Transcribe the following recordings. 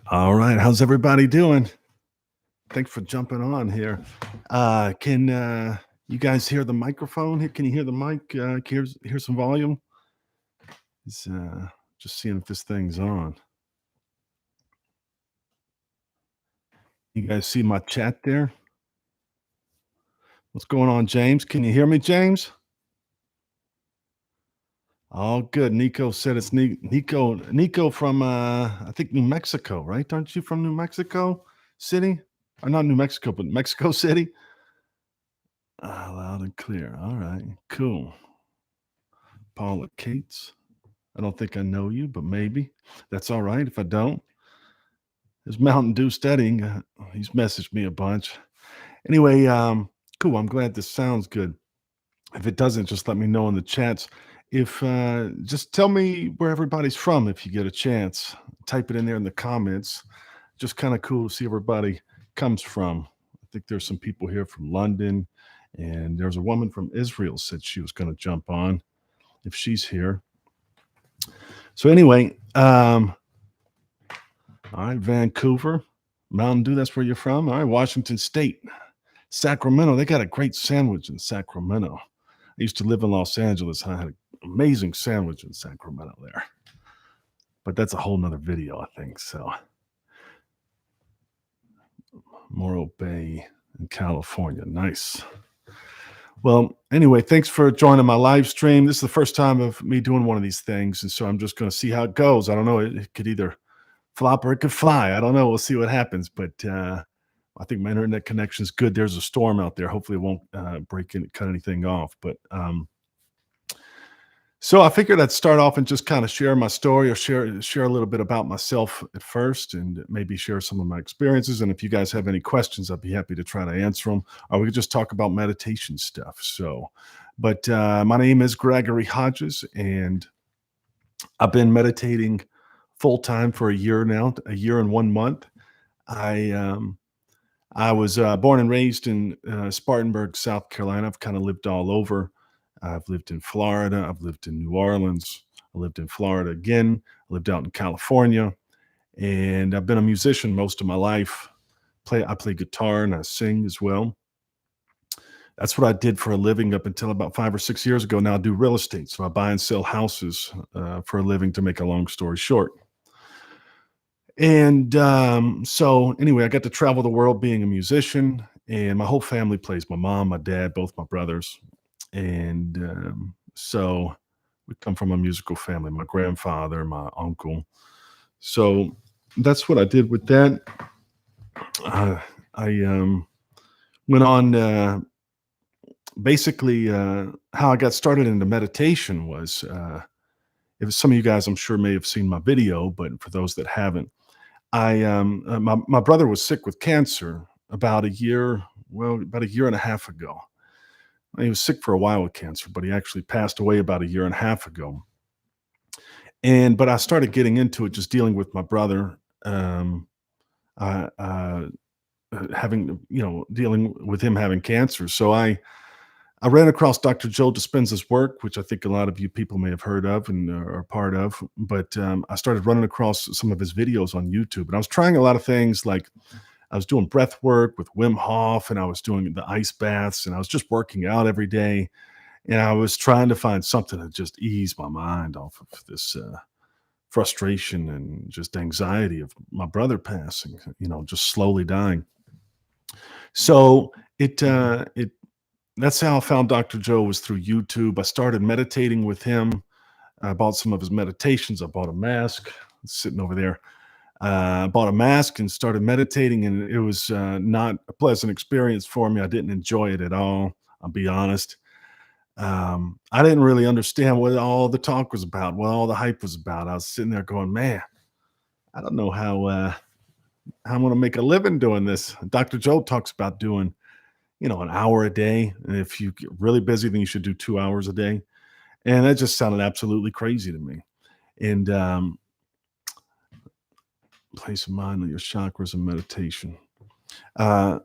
All right, how's everybody doing? Thanks for jumping on here. Can you guys hear the microphone? Can you hear the mic? Hear some volume? It's, just seeing if this thing's on. You guys see my chat there? What's going on, James? Can you hear me, James? All good. Nico said it's Nico from I think New Mexico, right? Aren't you from New Mexico City? Or not New Mexico, but Mexico City? Loud and clear. All right, cool. Paula Cates. I don't think I know you, but maybe. That's all right if I don't. There's Mountain Dew studying. He's messaged me a bunch. Anyway, cool. I'm glad this sounds good. If it doesn't, just let me know in the chats. If just tell me where everybody's from if you get a chance. Type it in there in the comments. Just kind of cool to see everybody comes from. I think there's some people here from London, and there's a woman from Israel said she was going to jump on if she's here. So anyway, all right, Vancouver, Mountain Dew, that's where you're from. All right, Washington State, Sacramento. They got a great sandwich in Sacramento. I used to live in Los Angeles. I had an amazing sandwich in Sacramento there. But that's a whole nother video, I think. So Morro Bay in California. Nice. Well, anyway, thanks for joining my live stream. This is the first time of me doing one of these things. And so I'm just going to see how it goes. I don't know. It could either flop or it could fly. I don't know. We'll see what happens. But I think my internet connection is good. There's a storm out there. Hopefully it won't cut anything off. But so I figured I'd start off and just kind of share my story or share a little bit about myself at first and maybe share some of my experiences. And if you guys have any questions, I'd be happy to try to answer them. Or we could just talk about meditation stuff. So, but my name is Gregory Hodges, and I've been meditating full time for a year now, a year and 1 month. I was born and raised in Spartanburg, South Carolina. I've kind of lived all over. I've lived in Florida. I've lived in New Orleans. I lived in Florida again. I lived out in California. And I've been a musician most of my life. I play guitar and I sing as well. That's what I did for a living up until about 5 or 6 years ago. Now I do real estate. So I buy and sell houses for a living, to make a long story short. And so anyway, I got to travel the world being a musician, and my whole family plays. My mom, my dad, both my brothers. And so we come from a musical family, my grandfather, my uncle. So that's what I did with that. I went on basically how I got started into meditation was if some of you guys, I'm sure, may have seen my video, but for those that haven't, my brother was sick with cancer about a year and a half ago. He was sick for a while with cancer, but he actually passed away about a year and a half ago. But I started getting into it, just dealing with my brother, dealing with him having cancer. So I ran across Dr. Joe Dispenza's work, which I think a lot of you people may have heard of and are part of. But I started running across some of his videos on YouTube, and I was trying a lot of things, like I was doing breath work with Wim Hof, and I was doing the ice baths, and I was just working out every day. And I was trying to find something to just ease my mind off of this frustration and just anxiety of my brother passing, just slowly dying. So that's how I found Dr. Joe, was through YouTube. I started meditating with him. I bought some of his meditations. I bought a mask. It's sitting over there. I bought a mask and started meditating, and it was not a pleasant experience for me. I didn't enjoy it at all. I'll be honest. I didn't really understand what all the talk was about, what all the hype was about. I was sitting there going, man, I don't know how I'm going to make a living doing this. Dr. Joe talks about doing, an hour a day. And if you get really busy, then you should do 2 hours a day. And that just sounded absolutely crazy to me. And place of mind on your chakras and meditation. I'm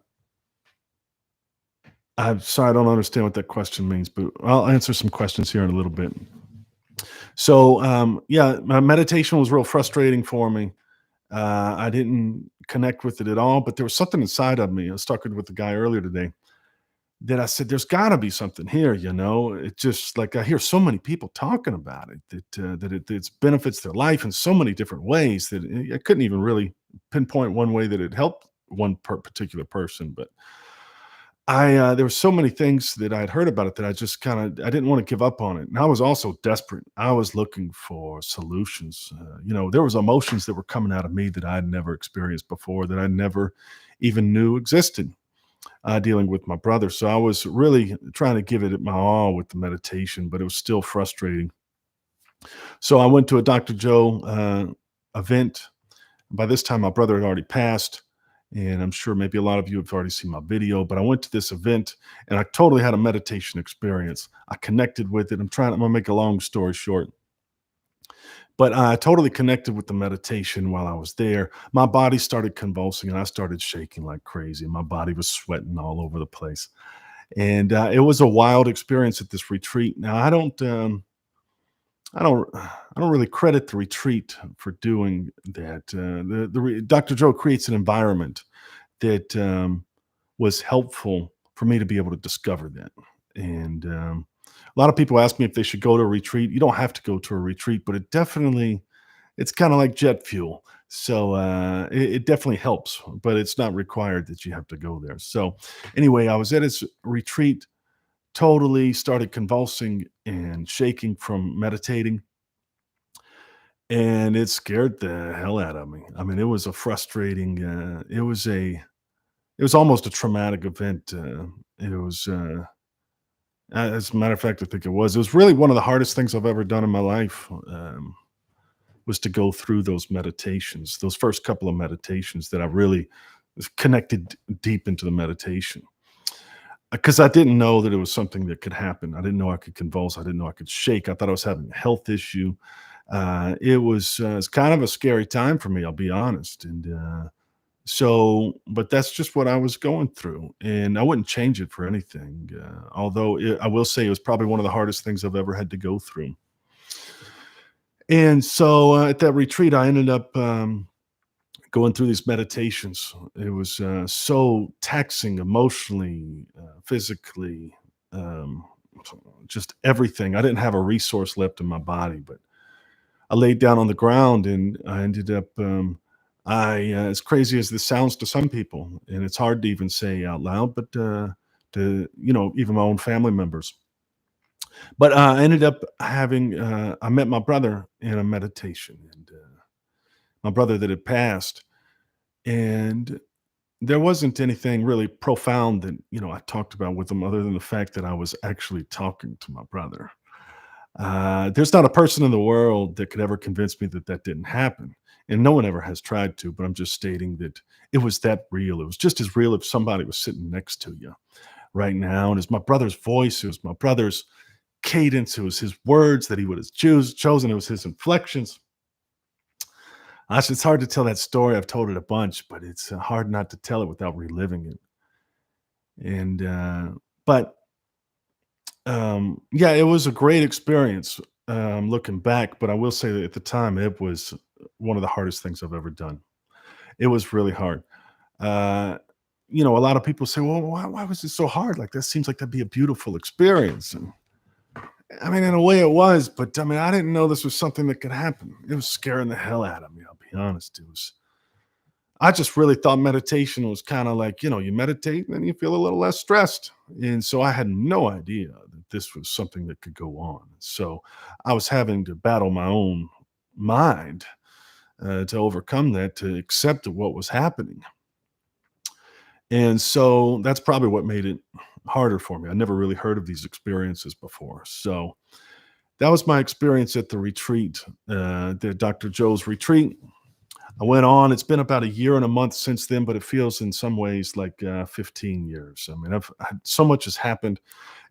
sorry, I don't understand what that question means, but I'll answer some questions here in a little bit. So, my meditation was real frustrating for me. I didn't connect with it at all, but there was something inside of me. I was talking with the guy earlier today that I said, "There's got to be something here." It just like I hear so many people talking about it that it benefits their life in so many different ways that I couldn't even really pinpoint one way that it helped one particular person. But there were so many things that I'd heard about it that I just I didn't want to give up on it, and I was also desperate. I was looking for solutions. There was emotions that were coming out of me that I'd never experienced before, that I never even knew existed. Dealing with my brother, so I was really trying to give it my all with the meditation, but it was still frustrating. So I went to a Dr. Joe event. By this time, my brother had already passed, and I'm sure maybe a lot of you have already seen my video, but I went to this event and I totally had a meditation experience. I connected with it. I'm gonna make a long story short, but I totally connected with the meditation while I was there. My body started convulsing and I started shaking like crazy. My body was sweating all over the place. And it was a wild experience at this retreat. Now, I don't really credit the retreat for doing that. Dr. Joe creates an environment that was helpful for me to be able to discover that. And a lot of people ask me if they should go to a retreat. You don't have to go to a retreat, but it's kind of like jet fuel. So it definitely helps, but it's not required that you have to go there. So anyway, I was at his retreat, totally started convulsing and shaking from meditating, and it scared the hell out of me. I mean, it was a frustrating. It was almost a traumatic event. It was. As a matter of fact, I think it was. It was really one of the hardest things I've ever done in my life. Was to go through those meditations, those first couple of meditations that I really connected deep into the meditation. Because I didn't know that it was something that could happen. I didn't know I could convulse. I didn't know I could shake. I thought I was having a health issue. It's kind of a scary time for me, I'll be honest. But that's just what I was going through, and I wouldn't change it for anything. I will say it was probably one of the hardest things I've ever had to go through. And so at that retreat, I ended up going through these meditations. It was so taxing emotionally, physically, um, just everything. I didn't have a resource left in my body, but I laid down on the ground and I ended up. As crazy as this sounds to some people, and it's hard to even say out loud, but to even my own family members. But I ended up I met my brother in a meditation, and my brother that had passed, and there wasn't anything really profound that I talked about with him other than the fact that I was actually talking to my brother. There's not a person in the world that could ever convince me that that didn't happen, and no one ever has tried to. But I'm just stating that it was that real. It was just as real if somebody was sitting next to you right now. And it's my brother's voice. It was my brother's cadence. It was his words that he would have chosen. It was his inflections. It's hard to tell that story. I've told it a bunch, but it's hard not to tell it without reliving it. And but Yeah, it was a great experience, looking back, but I will say that at the time, it was one of the hardest things I've ever done. It was really hard. Uh, a lot of people say, "Well, why was it so hard? Like, that seems like that'd be a beautiful experience." And I mean, in a way, it was, but I mean, I didn't know this was something that could happen. It was scaring the hell out of me. I'll be honest. I just really thought meditation was kind of like, you meditate and then you feel a little less stressed. And so I had no idea that this was something that could go on. So I was having to battle my own mind to overcome that, to accept what was happening. And so that's probably what made it harder for me. I never really heard of these experiences before. So that was my experience at the retreat, the Dr. Joe's retreat. I went on. It's been about a year and a month since then, but it feels in some ways like 15 years. I mean, so much has happened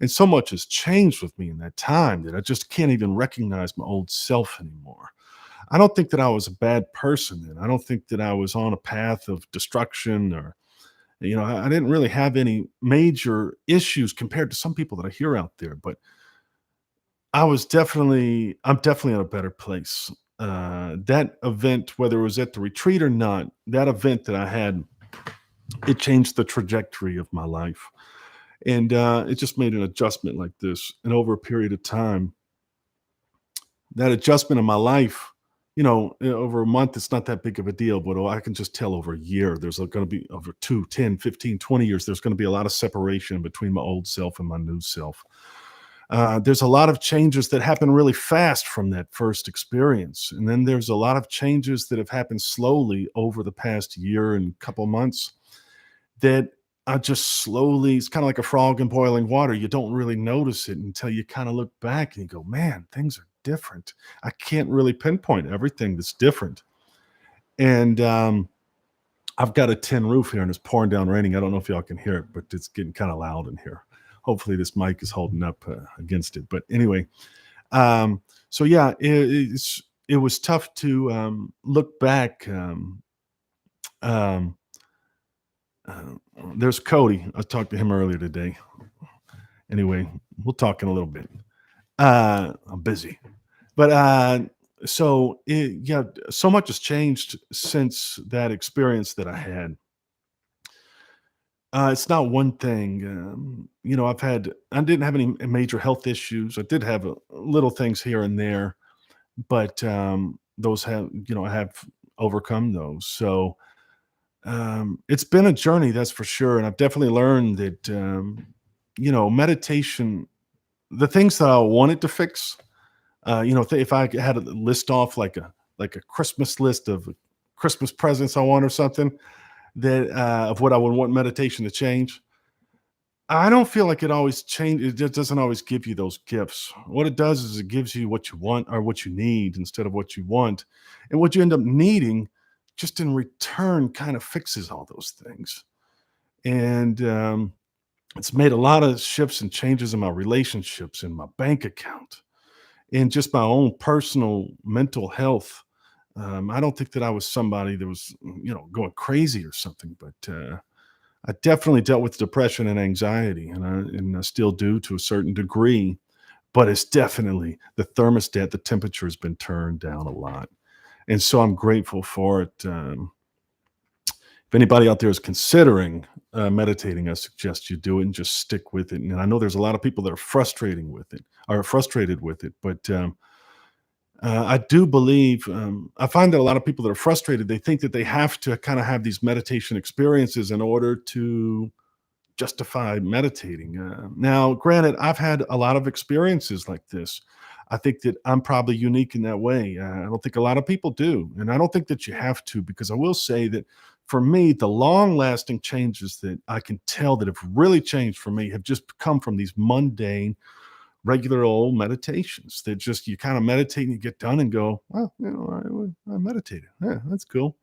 and so much has changed with me in that time that I just can't even recognize my old self anymore. I don't think that I was a bad person then. I don't think that I was on a path of destruction or, I didn't really have any major issues compared to some people that I hear out there, but I'm definitely in a better place. that event, whether it was at the retreat or not, that event that I had, it changed the trajectory of my life. And it just made an adjustment like this. And over a period of time, that adjustment in my life, over a month, it's not that big of a deal, but I can just tell over a year, there's going to be over 2, 10, 15, 20 years, there's going to be a lot of separation between my old self and my new self. There's a lot of changes that happen really fast from that first experience. And then there's a lot of changes that have happened slowly over the past year and couple months that I just slowly, it's kind of like a frog in boiling water. You don't really notice it until you kind of look back and you go, man, things are different. I can't really pinpoint everything that's different. And I've got a tin roof here and it's pouring down raining. I don't know if y'all can hear it, but it's getting kind of loud in here. Hopefully this mic is holding up against it. But anyway, so yeah, it was tough to look back. Um, uh, there's Cody. I talked to him earlier today. Anyway, we'll talk in a little bit. I'm busy, but yeah, so much has changed since that experience that I had. It's not one thing. I didn't have any major health issues. I did have little things here and there, but those I have overcome those. So it's been a journey, that's for sure. And I've definitely learned that, meditation, the things that I wanted to fix, if I had to list off like a Christmas list of Christmas presents I want or something, that of what I would want meditation to change. I don't feel like it always change. It just doesn't always give you those gifts. What it does is it gives you what you want or what you need instead of what you want, and what you end up needing, just in return, kind of fixes all those things. And it's made a lot of shifts and changes in my relationships, in my bank account, in just my own personal mental health. I don't think that I was somebody that was, going crazy or something, but I definitely dealt with depression and anxiety, and I still do to a certain degree. But it's definitely the thermostat, the temperature has been turned down a lot, and so I'm grateful for it. If anybody out there is considering meditating, I suggest you do it and just stick with it. And I know there's a lot of people that are frustrated with it, but I do believe, I find that a lot of people that are frustrated, they think that they have to kind of have these meditation experiences in order to justify meditating. Now, granted, I've had a lot of experiences like this. I think that I'm probably unique in that way. I don't think a lot of people do. And I don't think that you have to, because I will say that for me, the long lasting changes that I can tell that have really changed for me have just come from these mundane, regular old meditations that just you kind of meditate and you get done and go, well, I meditated. Yeah, that's cool.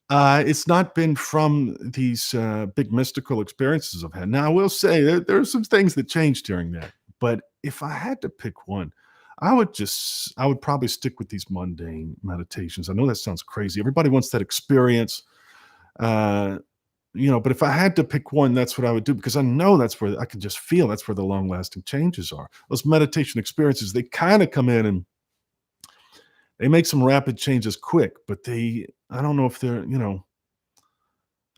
It's not been from these big mystical experiences I've had. Now, I will say there are some things that changed during that, but if I had to pick one, I would probably stick with these mundane meditations. I know that sounds crazy. Everybody wants that experience, uh, but if I had to pick one, that's what I would do, because I know that's where I can just feel that's where the long lasting changes are. Those meditation experiences, they kind of come in and they make some rapid changes quick, but I don't know if I don't know.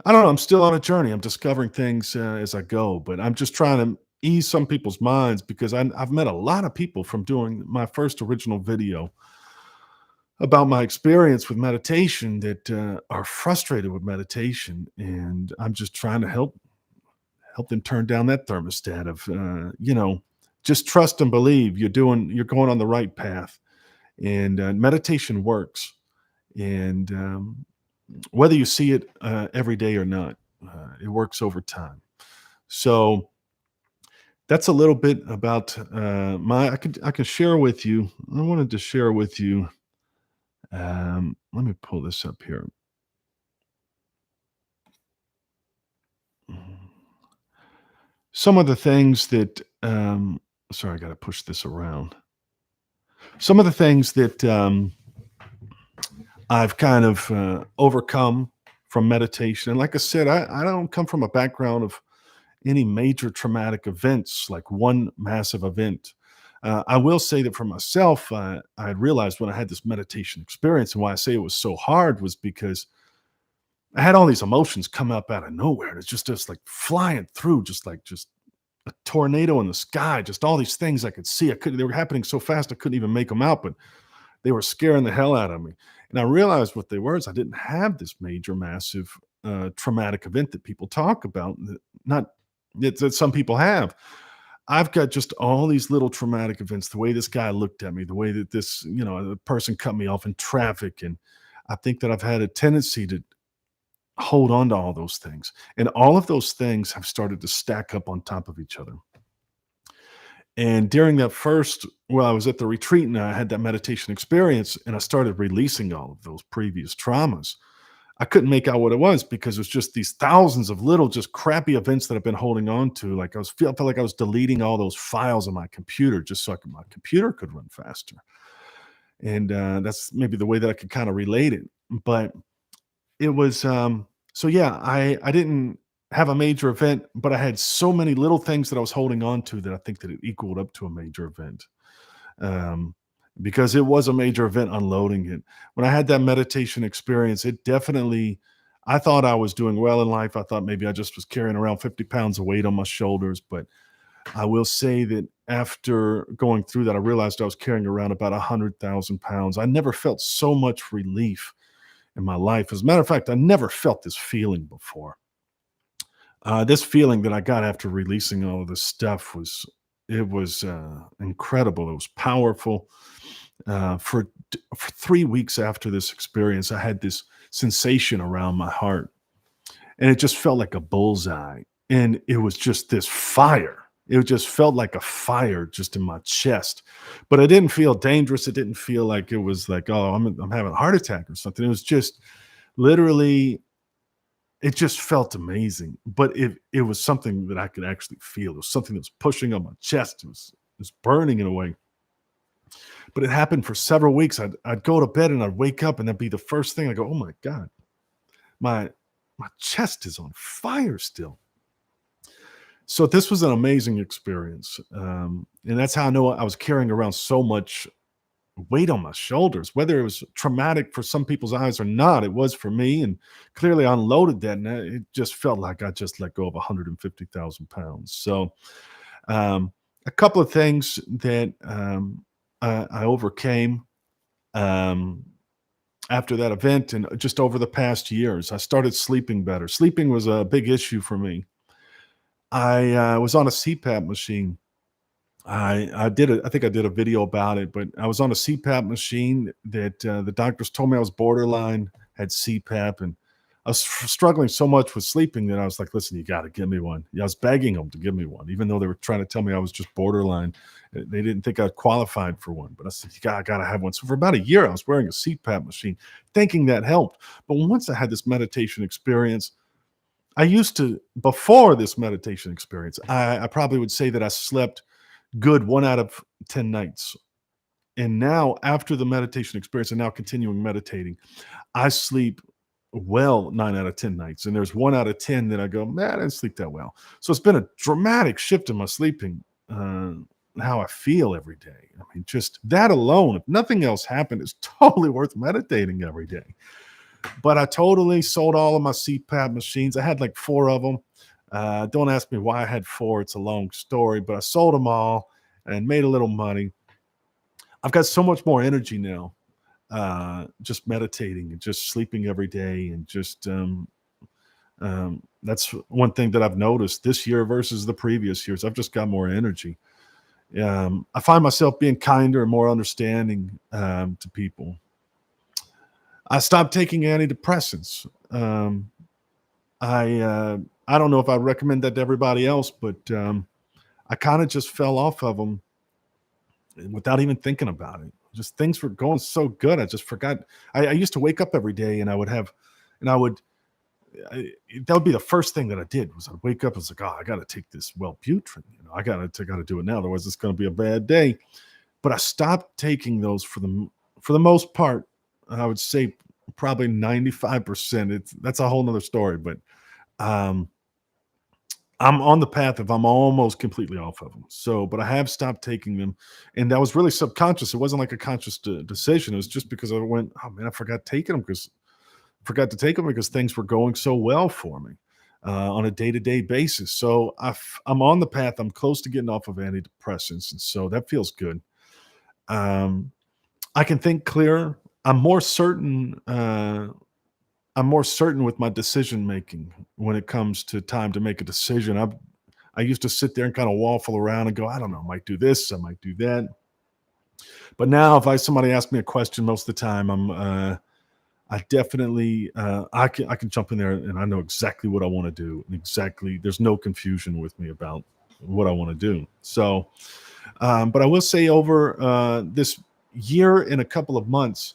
I'm still on a journey. I'm discovering things as I go, but I'm just trying to ease some people's minds, because I've met a lot of people from doing my first original video about my experience with meditation that are frustrated with meditation, and I'm just trying to help them turn down that thermostat of just trust and believe you're going on the right path, and meditation works, and whether you see it every day or not, it works over time. So that's a little bit about I can share with you. I wanted to share with you. Let me pull this up here. Some of the things that sorry, I got to push this around. Some of the things that I've kind of overcome from meditation. And like I said, I don't come from a background of any major traumatic events, like one massive event. I will say that for myself, I had realized when I had this meditation experience, and why I say it was so hard was because I had all these emotions come up out of nowhere. And it's just like flying through, just a tornado in the sky, just all these things I could see. I couldn't, they were happening so fast I couldn't even make them out, but they were scaring the hell out of me. And I realized what they were is I didn't have this major, massive traumatic event that people talk about, not that some people have. I've got just all these little traumatic events, the way this guy looked at me, the way that this, the person cut me off in traffic. And I think that I've had a tendency to hold on to all those things. And all of those things have started to stack up on top of each other. And during that first, well, I was at the retreat and I had that meditation experience and I started releasing all of those previous traumas. I couldn't make out what it was because it was just these thousands of little, just crappy events that I've been holding on to. Like I felt like I was deleting all those files on my computer just so my computer could run faster. And that's maybe the way that I could kind of relate it. But it was so yeah, I didn't have a major event, but I had so many little things that I was holding on to that I think that it equaled up to a major event. Um, because it was a major event unloading it. When I had that meditation experience, it definitely I thought I was doing well in life. I thought maybe I just was carrying around 50 pounds of weight on my shoulders, but I will say that after going through that, I realized I was carrying around about 100,000 pounds. I never felt so much relief in my life. As a matter of fact, I never felt this feeling before. This feeling that I got after releasing all of this stuff was incredible. It was powerful. For 3 weeks after this experience, I had this sensation around my heart, and it just felt like a bullseye. And it was just this fire. It just felt like a fire just in my chest, but it didn't feel dangerous. It didn't feel like it was like, oh, I'm having a heart attack or something. It was just literally, it just felt amazing. But it was something that I could actually feel. It was something that was pushing on my chest. It was burning in a way. But it happened for several weeks. I'd go to bed and I'd wake up and that'd be the first thing I go, oh my God, my my chest is on fire still. So this was an amazing experience, and that's how I know I was carrying around so much weight on my shoulders. Whether it was traumatic for some people's eyes or not, it was for me, and clearly I unloaded that, and it just felt like I just let go of 150,000 pounds. So, a couple of things that I overcame um, after that event, and just over the past years, I started sleeping better. Sleeping was a big issue for me. I was on a CPAP machine. I think I did a video about it, but I was on a CPAP machine that the doctors told me I was borderline, had CPAP, and I was struggling so much with sleeping that I was like, "Listen, you got to give me one." Yeah, I was begging them to give me one, even though they were trying to tell me I was just borderline. They didn't think I qualified for one, but I said, I got to have one." So for about a year, I was wearing a CPAP machine, thinking that helped. But once I had this meditation experience, I used to, before this meditation experience, I probably would say that I slept good 1 out of 10 nights. And now after the meditation experience and now continuing meditating, I sleep well 9 out of 10 nights. And there's 1 out of 10 that I go, man, I didn't sleep that well. So it's been a dramatic shift in my sleeping, how I feel every day. I mean, just that alone, if nothing else happened, is totally worth meditating every day. But I totally sold all of my CPAP machines. I had like 4 of them. Don't ask me why I had 4. It's a long story, but I sold them all and made a little money. I've got so much more energy now, just meditating and just sleeping every day. And just that's one thing that I've noticed this year versus the previous years. I've just got more energy. I find myself being kinder and more understanding to people. I stopped taking antidepressants. I don't know if I recommend that to everybody else, but I kind of just fell off of them without even thinking about it. Just things were going so good. I just forgot. I used to wake up every day and I would have, and I would, that would be the first thing that I did was I'd wake up and was like, oh, I got to take this Wellbutrin. I got to do it now. Otherwise it's going to be a bad day. But I stopped taking those for the most part. I would say probably 95%. That's a whole nother story, but um, I'm on the path of I'm almost completely off of them. So, but I have stopped taking them, and that was really subconscious. It wasn't like a conscious decision. It was just because I went, oh man, I forgot to take them because things were going so well for me on a day to day basis. So I'm on the path. I'm close to getting off of antidepressants, and so that feels good. Um, I can think clearer. I'm more certain. I'm more certain with my decision making when it comes to time to make a decision. I used to sit there and kind of waffle around and go, I don't know, I might do this, I might do that. But now, if somebody asks me a question, most of the time, I definitely I can jump in there and I know exactly what I want to do, and exactly there's no confusion with me about what I want to do. So, but I will say over this year and a couple of months,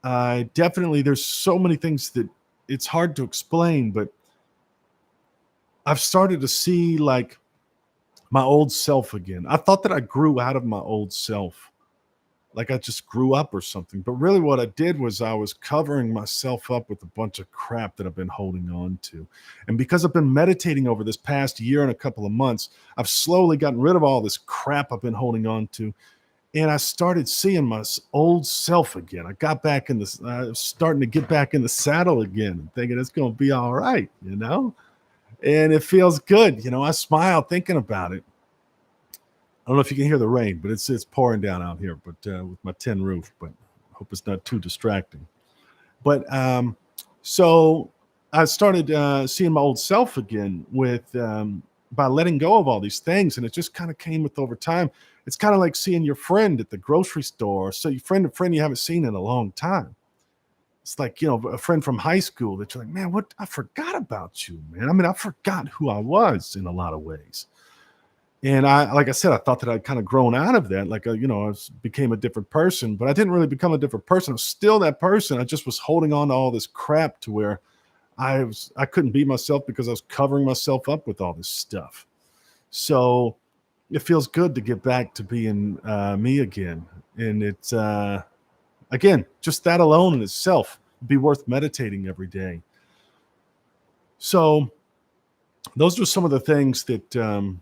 I definitely there's so many things that it's hard to explain, but I've started to see like my old self again. I thought that I grew out of my old self, like I just grew up or something. But really, what I did was I was covering myself up with a bunch of crap that I've been holding on to. And because I've been meditating over this past year and a couple of months, I've slowly gotten rid of all this crap I've been holding on to. And I started seeing my old self again. I got back in this, starting to get back in the saddle again and thinking it's going to be all right, you know? And it feels good. I smile thinking about it. I don't know if you can hear the rain, but it's pouring down out here. But with my tin roof, but I hope it's not too distracting. But so I started seeing my old self again with by letting go of all these things, and it just kind of came with over time. It's kind of like seeing your friend at the grocery store, so your friend you haven't seen in a long time. It's like, a friend from high school that you're like, man, what? I forgot about you, man. I mean, I forgot who I was in a lot of ways. And like I said, I thought that I'd kind of grown out of that. Like, became a different person, but I didn't really become a different person. I was still that person. I just was holding on to all this crap to where I couldn't be myself because I was covering myself up with all this stuff. So it feels good to get back to being me again. And it's, again, just that alone in itself would be worth meditating every day. So those are some of the things that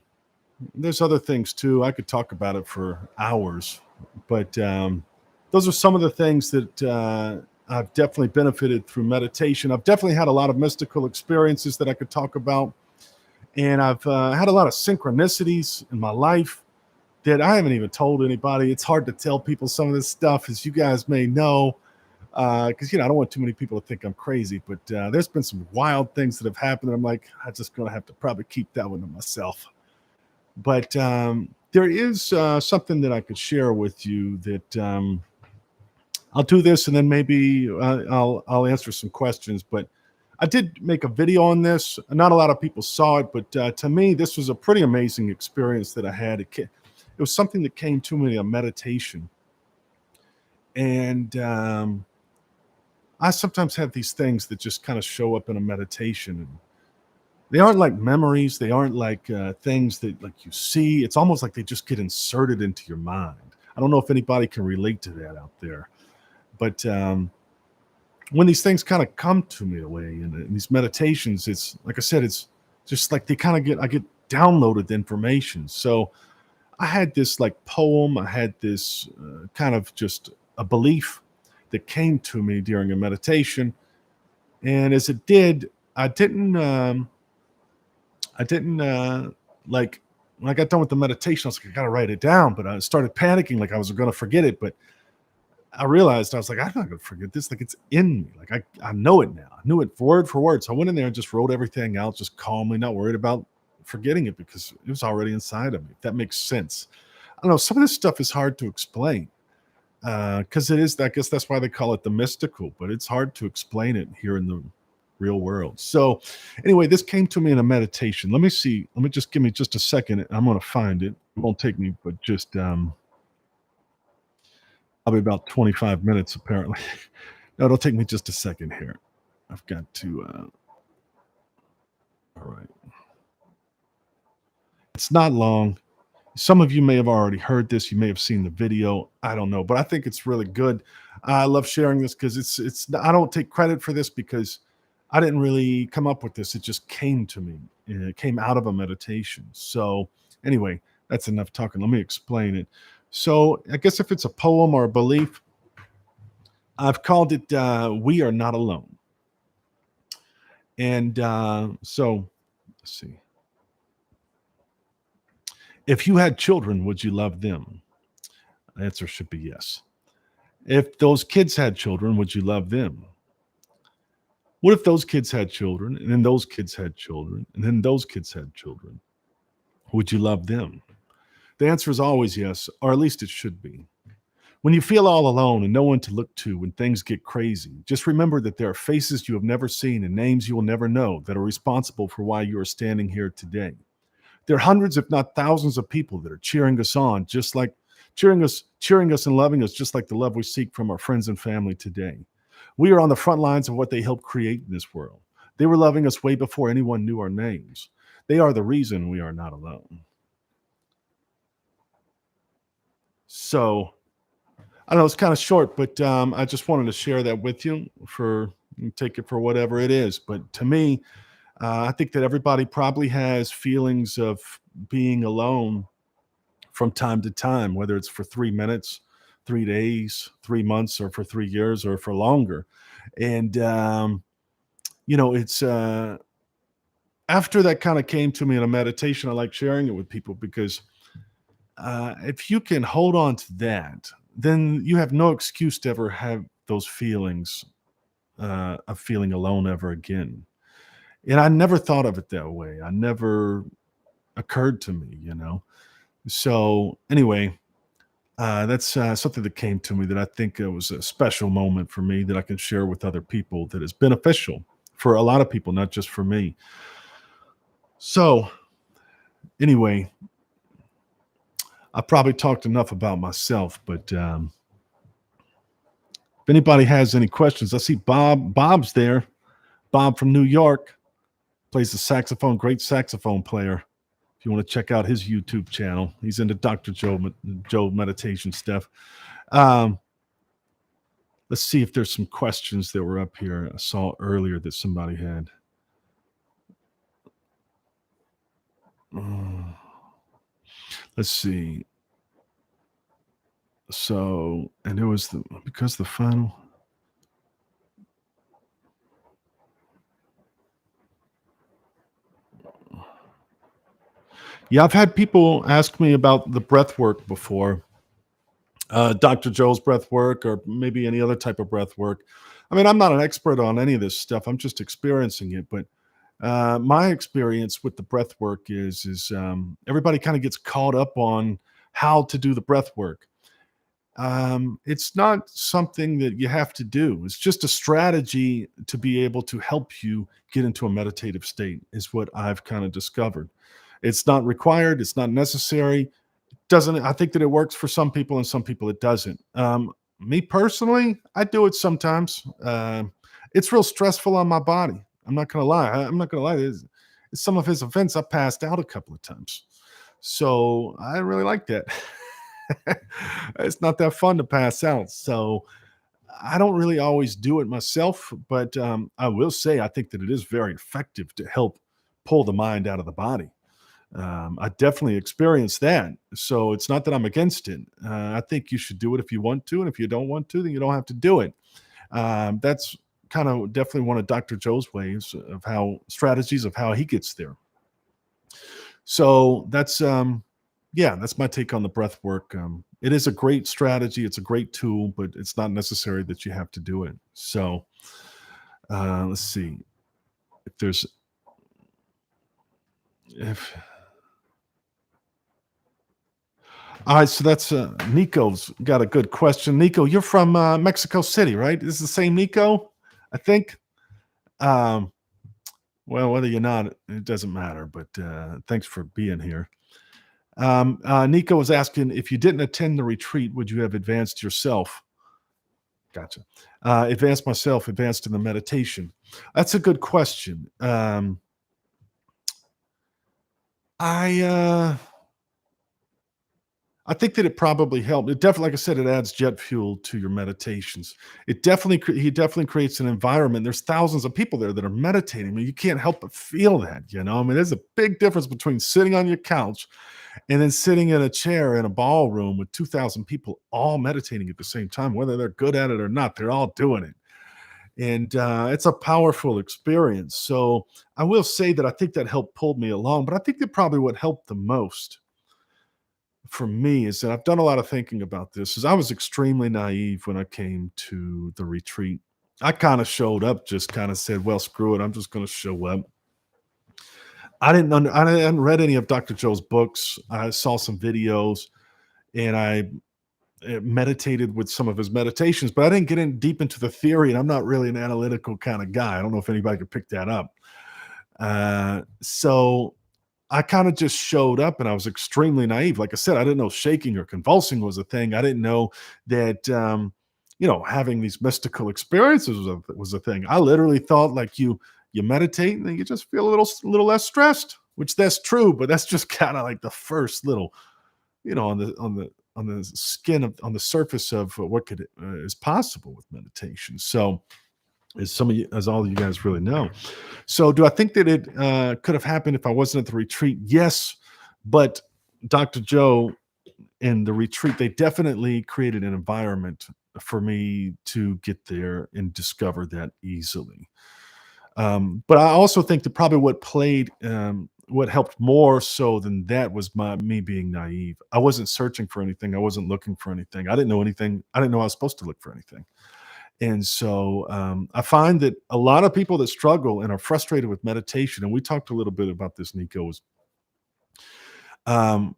there's other things too. I could talk about it for hours, but those are some of the things that I've definitely benefited through meditation. I've definitely had a lot of mystical experiences that I could talk about, and I've had a lot of synchronicities in my life that I haven't even told anybody. It's hard to tell people some of this stuff, as you guys may know, because I don't want too many people to think I'm crazy. But there's been some wild things that have happened. And I'm like, I'm just gonna have to probably keep that one to myself. But there is something that I could share with you that I'll do this, and then maybe I'll answer some questions. But I did make a video on this. Not a lot of people saw it, but to me, this was a pretty amazing experience that I had. It was something that came to me in a meditation, and I sometimes have these things that just kind of show up in a meditation, and they aren't like memories. They aren't like things that like you see. It's almost like they just get inserted into your mind. I don't know if anybody can relate to that out there, but when these things kind of come to me away in these meditations, it's like I said, it's just like I get downloaded the information. So I had this like poem. I had this kind of just a belief that came to me during a meditation, and as it did, I didn't. I didn't like when I got done with the meditation, I was like, I gotta write it down. But I started panicking like I was gonna forget it. But I realized I was like, I'm not gonna forget this. Like it's in me. Like I know it now. I knew it word for word. So I went in there and just wrote everything out, just calmly, not worried about forgetting it because it was already inside of me. If that makes sense. I don't know. Some of this stuff is hard to explain because it is. I guess that's why they call it the mystical. But it's hard to explain it here in the real world. So anyway, this came to me in a meditation. Let me see. Let me just give me just a second. I'm going to find it. It won't take me, but just probably about 25 minutes, apparently. No, it'll take me just a second here. I've got to, all right. It's not long. Some of you may have already heard this. You may have seen the video. I don't know, but I think it's really good. I love sharing this because I don't take credit for this because I didn't really come up with this. It just came to me. It came out of a meditation. So, anyway, that's enough talking. Let me explain it. So, I guess if it's a poem or a belief, I've called it We Are Not Alone. And so, let's see. If you had children, would you love them? The answer should be yes. If those kids had children, would you love them? What if those kids had children, and then those kids had children, and then those kids had children? Would you love them? The answer is always yes, or at least it should be. When you feel all alone and no one to look to when things get crazy, just remember that there are faces you have never seen and names you will never know that are responsible for why you are standing here today. There are hundreds, if not thousands, of people that are cheering us on, just like cheering us and loving us, just like the love we seek from our friends and family today. We are on the front lines of what they helped create in this world. They were loving us way before anyone knew our names. They are the reason we are not alone. So I know it's kind of short, but I just wanted to share that with you. For you take it for whatever it is. But to me, I think that everybody probably has feelings of being alone from time to time, whether it's for 3 minutes, 3 days, 3 months, or for 3 years, or for longer. And it's after that kind of came to me in a meditation. I like sharing it with people because if you can hold on to that, then you have no excuse to ever have those feelings of feeling alone ever again. And I never thought of it that way. I never occurred to me. So anyway, that's something that came to me that I think was a special moment for me that I can share with other people that is beneficial for a lot of people, not just for me. So anyway, I probably talked enough about myself, but if anybody has any questions, I see Bob's there. Bob from New York plays the saxophone, great saxophone player. If you want to check out his YouTube channel, he's into Dr. Joe meditation stuff. Um, let's see if there's some questions that were up here. I saw earlier that somebody had. Let's see. So, and it was because the final. Yeah, I've had people ask me about the breath work before, Dr. Joe's breath work, or maybe any other type of breath work. I mean, I'm not an expert on any of this stuff. I'm just experiencing it. But my experience with the breath work is everybody kind of gets caught up on how to do the breath work. It's not something that you have to do. It's just a strategy to be able to help you get into a meditative state, is what I've kind of discovered. It's not required, it's not necessary. Doesn't I think that it works for some people and some people it doesn't. Me personally, I do it sometimes. It's real stressful on my body. I'm not gonna lie. I'm not gonna lie. Some of his events I passed out a couple of times. So I really like that. It's not that fun to pass out. So I don't really always do it myself, but I will say I think that it is very effective to help pull the mind out of the body. I definitely experienced that. So it's not that I'm against it. I think you should do it if you want to. And if you don't want to, then you don't have to do it. That's kind of definitely one of Dr. Joe's ways of how strategies of how he gets there. So yeah, that's my take on the breath work. It is a great strategy. It's a great tool, but it's not necessary that you have to do it. So let's see if there's, if, all right, so that's Nico's got a good question. Nico, you're from Mexico City, right? Is the same Nico? I think. Um, well, whether you're not, it doesn't matter. But thanks for being here. Nico was asking, if you didn't attend the retreat, would you have advanced yourself? Gotcha. Advanced myself, advanced in the meditation. That's a good question. I I think that it probably helped. It definitely, like I said, it adds jet fuel to your meditations. He definitely creates an environment. There's thousands of people there that are meditating. I mean, you can't help but feel that, you know? I mean, there's a big difference between sitting on your couch and then sitting in a chair in a ballroom with 2,000 people all meditating at the same time, whether they're good at it or not, they're all doing it. And it's a powerful experience. So I will say that I think that helped pull me along, but I think that probably what helped the most for me is that I've done a lot of thinking about this is I was extremely naive when I came to the retreat. I kind of showed up, just kind of said, well, screw it. I'm just going to show up. I hadn't read any of Dr. Joe's books. I saw some videos and I meditated with some of his meditations, but I didn't get in deep into the theory. And I'm not really an analytical kind of guy. I don't know if anybody could pick that up. So I kind of just showed up and I was extremely naive. Like I said, I didn't know shaking or convulsing was a thing. I didn't know that, having these mystical experiences was a thing. I literally thought like you meditate and then you just feel a little less stressed, which that's true, but that's just kind of like the first little, on the skin of on the surface of what could is possible with meditation. So as all you guys really know. So, do I think that it could have happened if I wasn't at the retreat? Yes, but Dr. Joe and the retreat, they definitely created an environment for me to get there and discover that easily. But I also think that probably what helped more so than that was me being naive. I wasn't searching for anything. I wasn't looking for anything. I didn't know anything. I didn't know I was supposed to look for anything. And so I find that a lot of people that struggle and are frustrated with meditation, and we talked a little bit about this, Nico, um,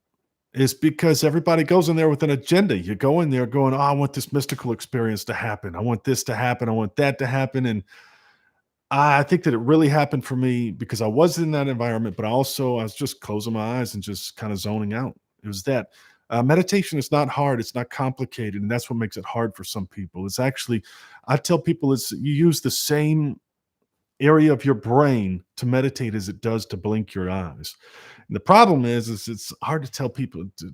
is because everybody goes in there with an agenda. You go in there going, "Oh, I want this mystical experience to happen. I want this to happen. I want that to happen." And I think that it really happened for me because I was in that environment, but I was just closing my eyes and just kind of zoning out. It was that meditation is not hard, it's not complicated, and that's what makes it hard for some people. It's actually, I tell people, it's you use the same area of your brain to meditate as it does to blink your eyes. And the problem is it's hard to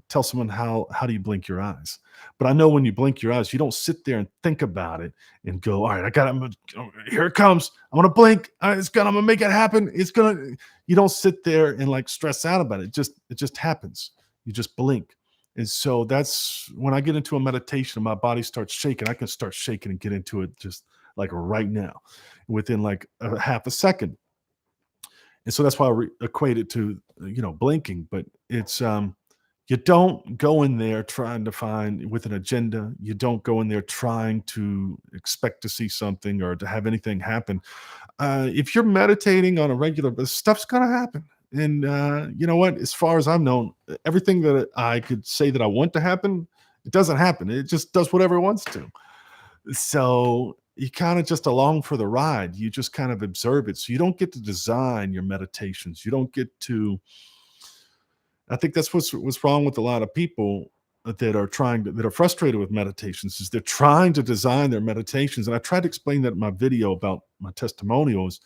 tell someone how do you blink your eyes. But I know when you blink your eyes, you don't sit there and think about it and go, all right, here it comes. I'm gonna blink. I'm gonna make it happen. You don't sit there and like stress out about it. It just happens. You just blink. And so that's when I get into a meditation and my body starts shaking, I can start shaking and get into it just like right now within like a half a second. And so that's why equate it to, blinking, but you don't go in there trying to find with an agenda. You don't go in there trying to expect to see something or to have anything happen. If you're meditating on a regular, stuff's going to happen. And you know what? As far as I've known, everything that I could say that I want to happen, it doesn't happen. It just does whatever it wants to. So you kind of just along for the ride. You just kind of observe it. So you don't get to design your meditations. You don't get to. I think that's what's wrong with a lot of people that are frustrated with meditations is they're trying to design their meditations. And I tried to explain that in my video about my testimonials.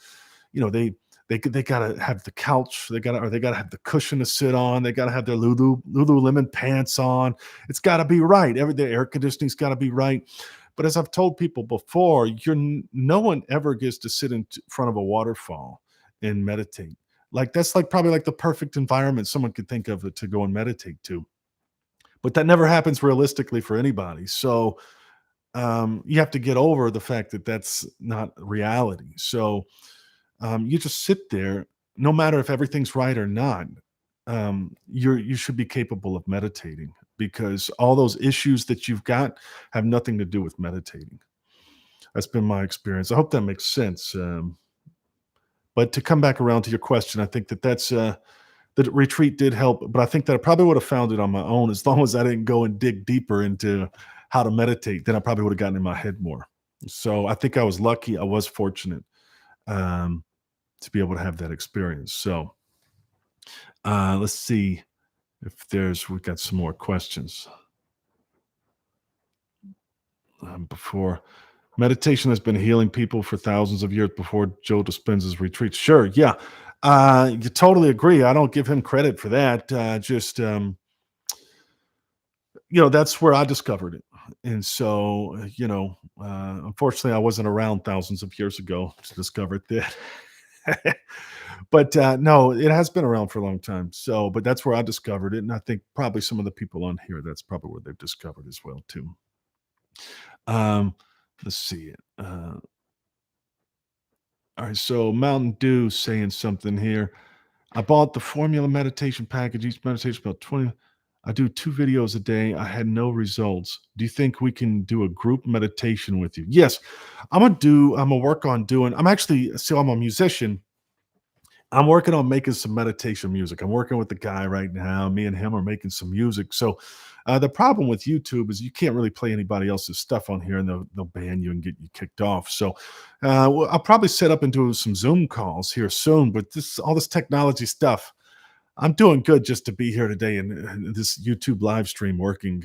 They gotta have the couch, they gotta have the cushion to sit on, they gotta have their Lululemon pants on. It's gotta be right. The air conditioning's gotta be right. But as I've told people before, no one ever gets to sit in front of a waterfall and meditate. Like that's like probably like the perfect environment someone could think of to go and meditate to. But that never happens realistically for anybody. So you have to get over the fact that that's not reality. So you just sit there, no matter if everything's right or not. You should be capable of meditating because all those issues that you've got have nothing to do with meditating. That's been my experience. I hope that makes sense. But to come back around to your question, I think the retreat did help, but I think that I probably would have found it on my own as long as I didn't go and dig deeper into how to meditate. Then I probably would have gotten in my head more. So I think I was lucky. I was fortunate um, to be able to have that experience. So let's see if we've got some more questions before. Meditation has been healing people for thousands of years before Joe Dispenza's retreat. Sure, yeah, you totally agree. I don't give him credit for that. that's where I discovered it. And so, unfortunately, I wasn't around thousands of years ago to discover that. But no, it has been around for a long time. So, but that's where I discovered it. And I think probably some of the people on here, that's probably where they've discovered as well, too. Um, let's see. All right. So, Mountain Dew saying something here. I bought the formula meditation package. Each meditation about 20. I do 2 videos a day. I had no results. Do you think we can do a group meditation with you? Yes. I'm gonna work on doing I'm a musician. I'm working on making some meditation music. I'm working with the guy right now. Me and him are making some music. So the problem with YouTube is you can't really play anybody else's stuff on here, and they'll ban you and get you kicked off. So I'll probably set up and do some Zoom calls here soon. But all this technology stuff, I'm doing good just to be here today and this YouTube live stream working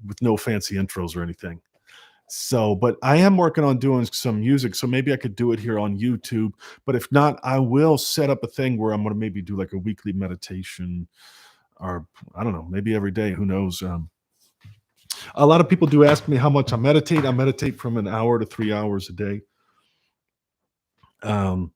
with no fancy intros or anything. So, but I am working on doing some music, so maybe I could do it here on YouTube. But if not, I will set up a thing where I'm going to maybe do like a weekly meditation, or I don't know, maybe every day. Who knows? A lot of people do ask me how much I meditate. I meditate from an hour to 3 hours a day. Um,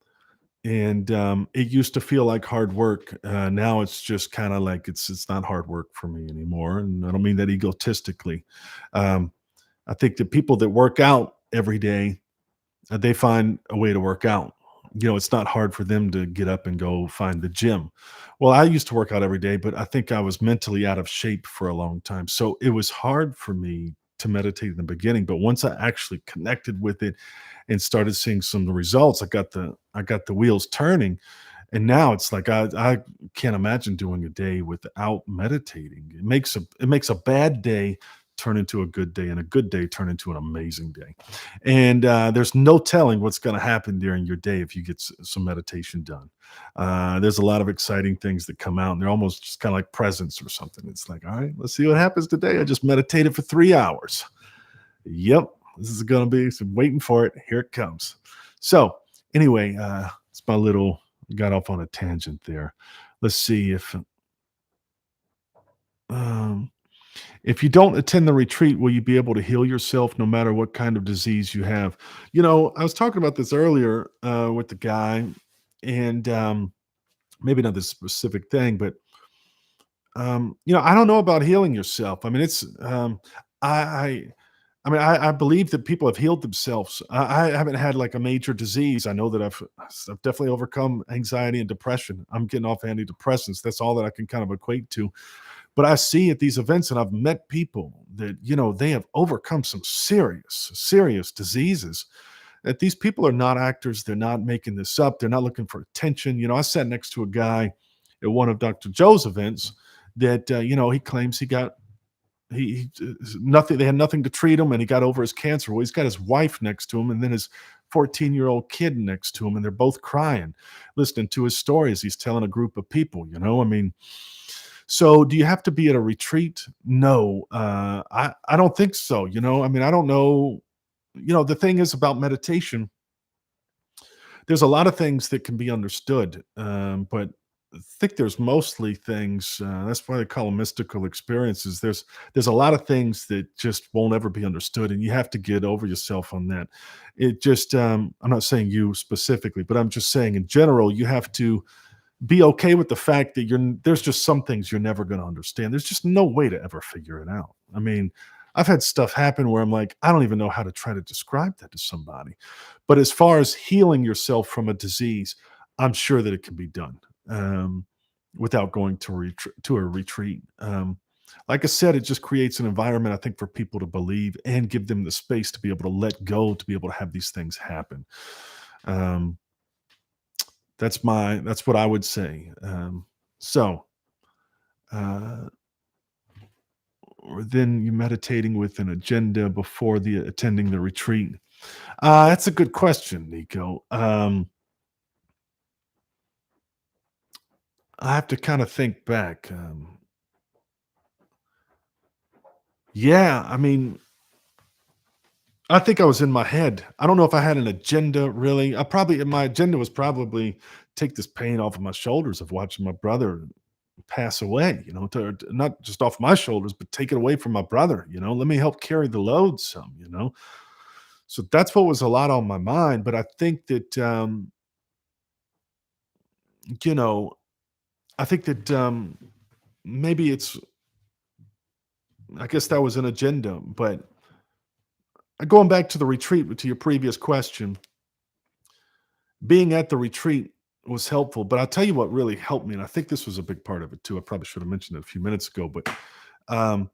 and it used to feel like hard work. Now it's just kind of like it's not hard work for me anymore. And I don't mean that egotistically. Um, I think the people that work out every day, they find a way to work out. It's not hard for them to get up and go find the gym. Well, I used to work out every day, but I think I was mentally out of shape for a long time. So it was hard for me to meditate in the beginning, but once I actually connected with it and started seeing some of the results, I got the wheels turning. And now it's like I can't imagine doing a day without meditating. It makes a bad day turn into a good day, and a good day turn into an amazing day. And there's no telling what's going to happen during your day if you get some meditation done. There's a lot of exciting things that come out, and they're almost just kind of like presents or something. It's like, all right, let's see what happens today. I just meditated for 3 hours. Yep, this is going to be. So waiting for it. Here it comes. So anyway, it's my little got off on a tangent there. Let's see um, if you don't attend the retreat, will you be able to heal yourself no matter what kind of disease you have? I was talking about this earlier with the guy, and maybe not this specific thing, but I don't know about healing yourself. I mean, I, I believe that people have healed themselves. I haven't had like a major disease. I know that I've definitely overcome anxiety and depression. I'm getting off antidepressants. That's all that I can kind of equate to. But I see at these events, and I've met people that, they have overcome some serious, serious diseases. That these people are not actors. They're not making this up. They're not looking for attention. I sat next to a guy at one of Dr. Joe's events that, he claims nothing, they had nothing to treat him, and he got over his cancer. Well, he's got his wife next to him, and then his 14-year-old kid next to him, and they're both crying, listening to his stories. He's telling a group of people, I mean, so do you have to be at a retreat? No, I don't think so. I mean, I don't know. The thing is about meditation, there's a lot of things that can be understood, but I think there's mostly things. That's why they call them mystical experiences. There's a lot of things that just won't ever be understood, and you have to get over yourself on that. It just I'm not saying you specifically, but I'm just saying in general, you have to be okay with the fact that there's just some things you're never going to understand. There's just no way to ever figure it out. I mean, I've had stuff happen where I'm like, I don't even know how to try to describe that to somebody. But as far as healing yourself from a disease, I'm sure that it can be done without going to a retreat. Like I said, it just creates an environment, I think, for people to believe and give them the space to be able to let go, to be able to have these things happen. Um, that's what I would say. So, uh, or then you meditating with an agenda before the attending the retreat. That's a good question, Nico. I have to kind of think back. Yeah, I mean, I think I was in my head. I don't know if I had an agenda really. My agenda was probably take this pain off of my shoulders of watching my brother pass away, not just off my shoulders, but take it away from my brother, let me help carry the load some. So that's what was a lot on my mind. But I think that, you know, I think that maybe I guess that was an agenda. But going back to the retreat, to your previous question, being at the retreat was helpful. But I'll tell you what really helped me. And I think this was a big part of it too. I probably should have mentioned it a few minutes ago, but um,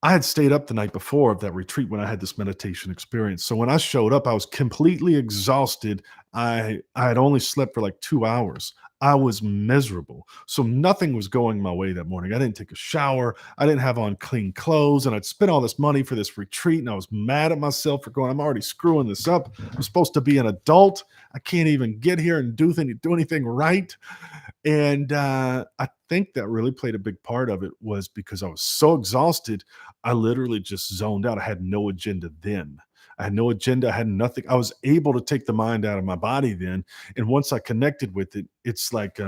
I had stayed up the night before of that retreat when I had this meditation experience. So when I showed up, I was completely exhausted. I had only slept for like 2 hours. I was miserable. So nothing was going my way that morning. I didn't take a shower. I didn't have on clean clothes, and I'd spent all this money for this retreat, and I was mad at myself for going, I'm already screwing this up. I'm supposed to be an adult. I can't even get here and do anything right. And I think that really played a big part of it, was because I was so exhausted. I literally just zoned out. I had no agenda then. I had no agenda. I had nothing. I was able to take the mind out of my body then. And once I connected with it, it's like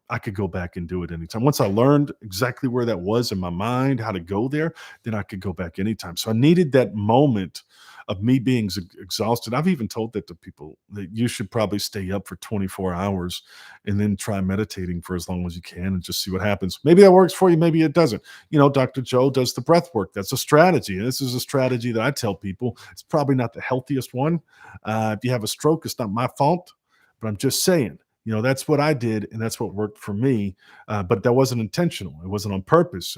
I could go back and do it anytime. Once I learned exactly where that was in my mind, how to go there, then I could go back anytime. So I needed that moment of me being exhausted. I've even told that to people, that you should probably stay up for 24 hours and then try meditating for as long as you can and just see what happens. Maybe that works for you, maybe it doesn't. Dr. Joe does the breath work. That's a strategy. And this is a strategy that I tell people. It's probably not the healthiest one. If you have a stroke, it's not my fault, but I'm just saying. That's what I did, and that's what worked for me. But that wasn't intentional. It wasn't on purpose.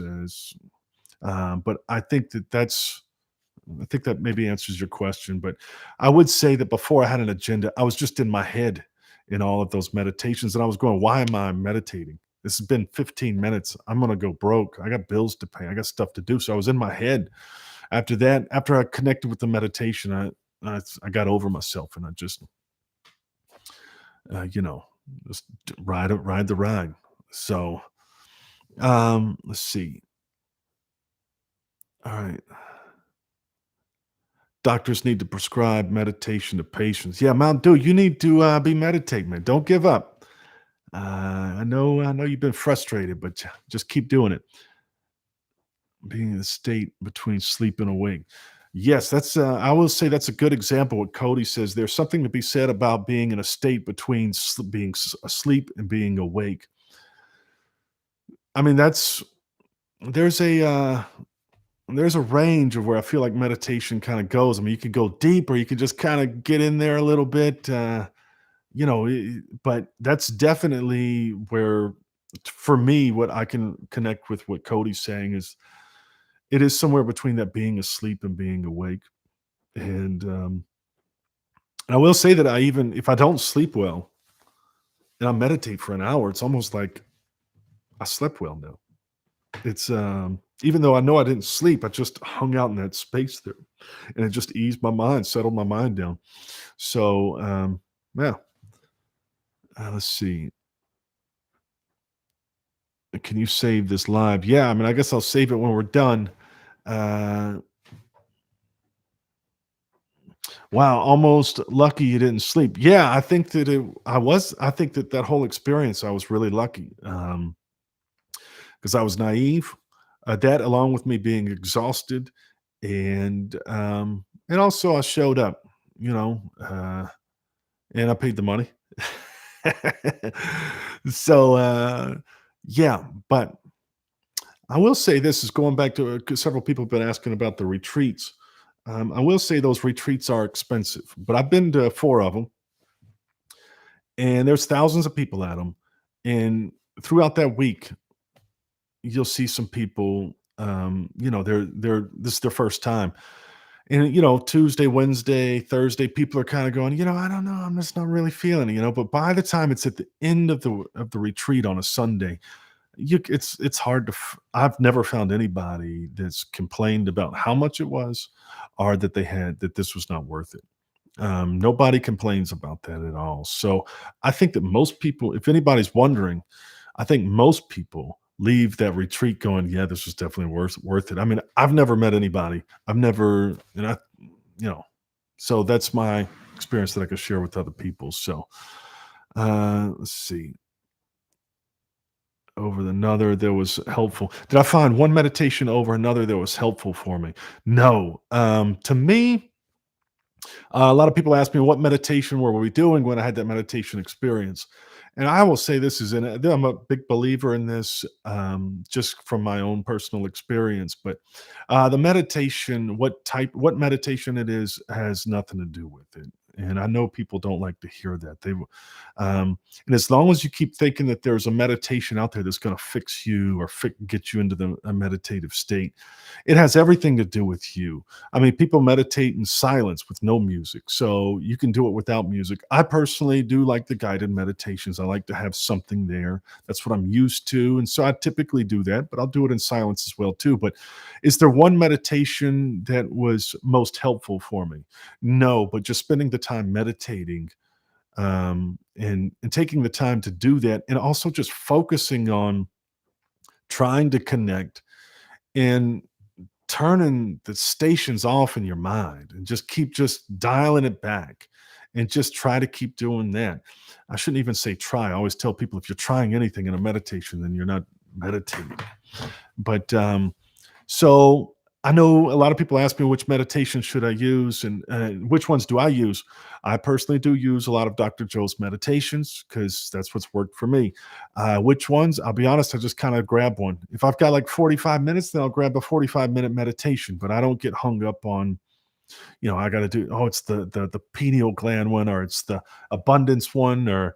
But I think that maybe answers your question. But I would say that before I had an agenda, I was just in my head in all of those meditations, and I was going, "Why am I meditating? This has been 15 minutes. I'm gonna go broke. I got bills to pay. I got stuff to do." So I was in my head. After that, after I connected with the meditation, I got over myself, and I just uh, you know just ride the ride. So let's see. All right. Doctors need to prescribe meditation to patients. Yeah, Mount Dew, you need to be meditating, man. Don't give up. I know you've been frustrated, but just keep doing it. Being in a state between sleep and awake. Yes, that's. I will say that's a good example. What Cody says. There's something to be said about being in a state between being asleep and being awake. I mean, there's a uh, there's a range of where I feel like meditation kind of goes. I mean, you can go deep, or you can just kind of get in there a little bit. But that's definitely where, for me, what I can connect with what Cody's saying is, it is somewhere between that being asleep and being awake. And I will say that, I even if I don't sleep well and I meditate for an hour, it's almost like I slept well now. It's even though I know I didn't sleep, I just hung out in that space there, and it just eased my mind, settled my mind down. So yeah. Let's see. Can you save this live? Yeah, I mean, I guess I'll save it when we're done. Uh, wow, almost lucky you didn't sleep. Yeah, I think that I think that that whole experience, I was really lucky, because I was naive. That, along with me being exhausted, and also I showed up, you know, uh, and I paid the money. So yeah, but I will say this is going back to, 'cause several people have been asking about the retreats. I will say those retreats are expensive, but I've been to 4 of them, and there's thousands of people at them. And throughout that week, you'll see some people, they're this is their first time. And, Tuesday, Wednesday, Thursday, people are kinda going, "I don't know, I'm just not really feeling it," but by the time it's at the end of the retreat on a Sunday, it's hard to I've never found anybody that's complained about how much it was, or that this was not worth it. Nobody complains about that at all. So I think that most people, if anybody's wondering, I think most people leave that retreat going, "Yeah, this was definitely worth it." I mean, I've never met anybody. I've never, and I, you know, so that's my experience that I could share with other people. So let's see. over another that was helpful. Did I find one meditation over another that was helpful for me? No. To me, a lot of people ask me what meditation were we doing when I had that meditation experience, and I will say this is in it. I'm a big believer in this, just from my own personal experience. But the meditation, what meditation it is, has nothing to do with it. And I know people don't like to hear that. And as long as you keep thinking that there's a meditation out there that's going to fix you or get you into a meditative state, it has everything to do with you. I mean, people meditate in silence with no music, so you can do it without music. I personally do like the guided meditations. I like to have something there. That's what I'm used to, and so I typically do that, but I'll do it in silence as well too. But is there one meditation that was most helpful for me? No, but just spending the time meditating, and taking the time to do that, and also just focusing on trying to connect and turning the stations off in your mind and just dialing it back and just try to keep doing that. I shouldn't even say try. I always tell people if you're trying anything in a meditation, then you're not meditating. But so I know a lot of people ask me which meditation should I use and which ones do I use. I personally do use a lot of Dr. Joe's meditations because that's what's worked for me. Which ones? I'll be honest, I just kind of grab one. If I've got like 45 minutes, then I'll grab a 45-minute meditation. But I don't get hung up on, I got to do. Oh, it's the pineal gland one, or it's the abundance one, or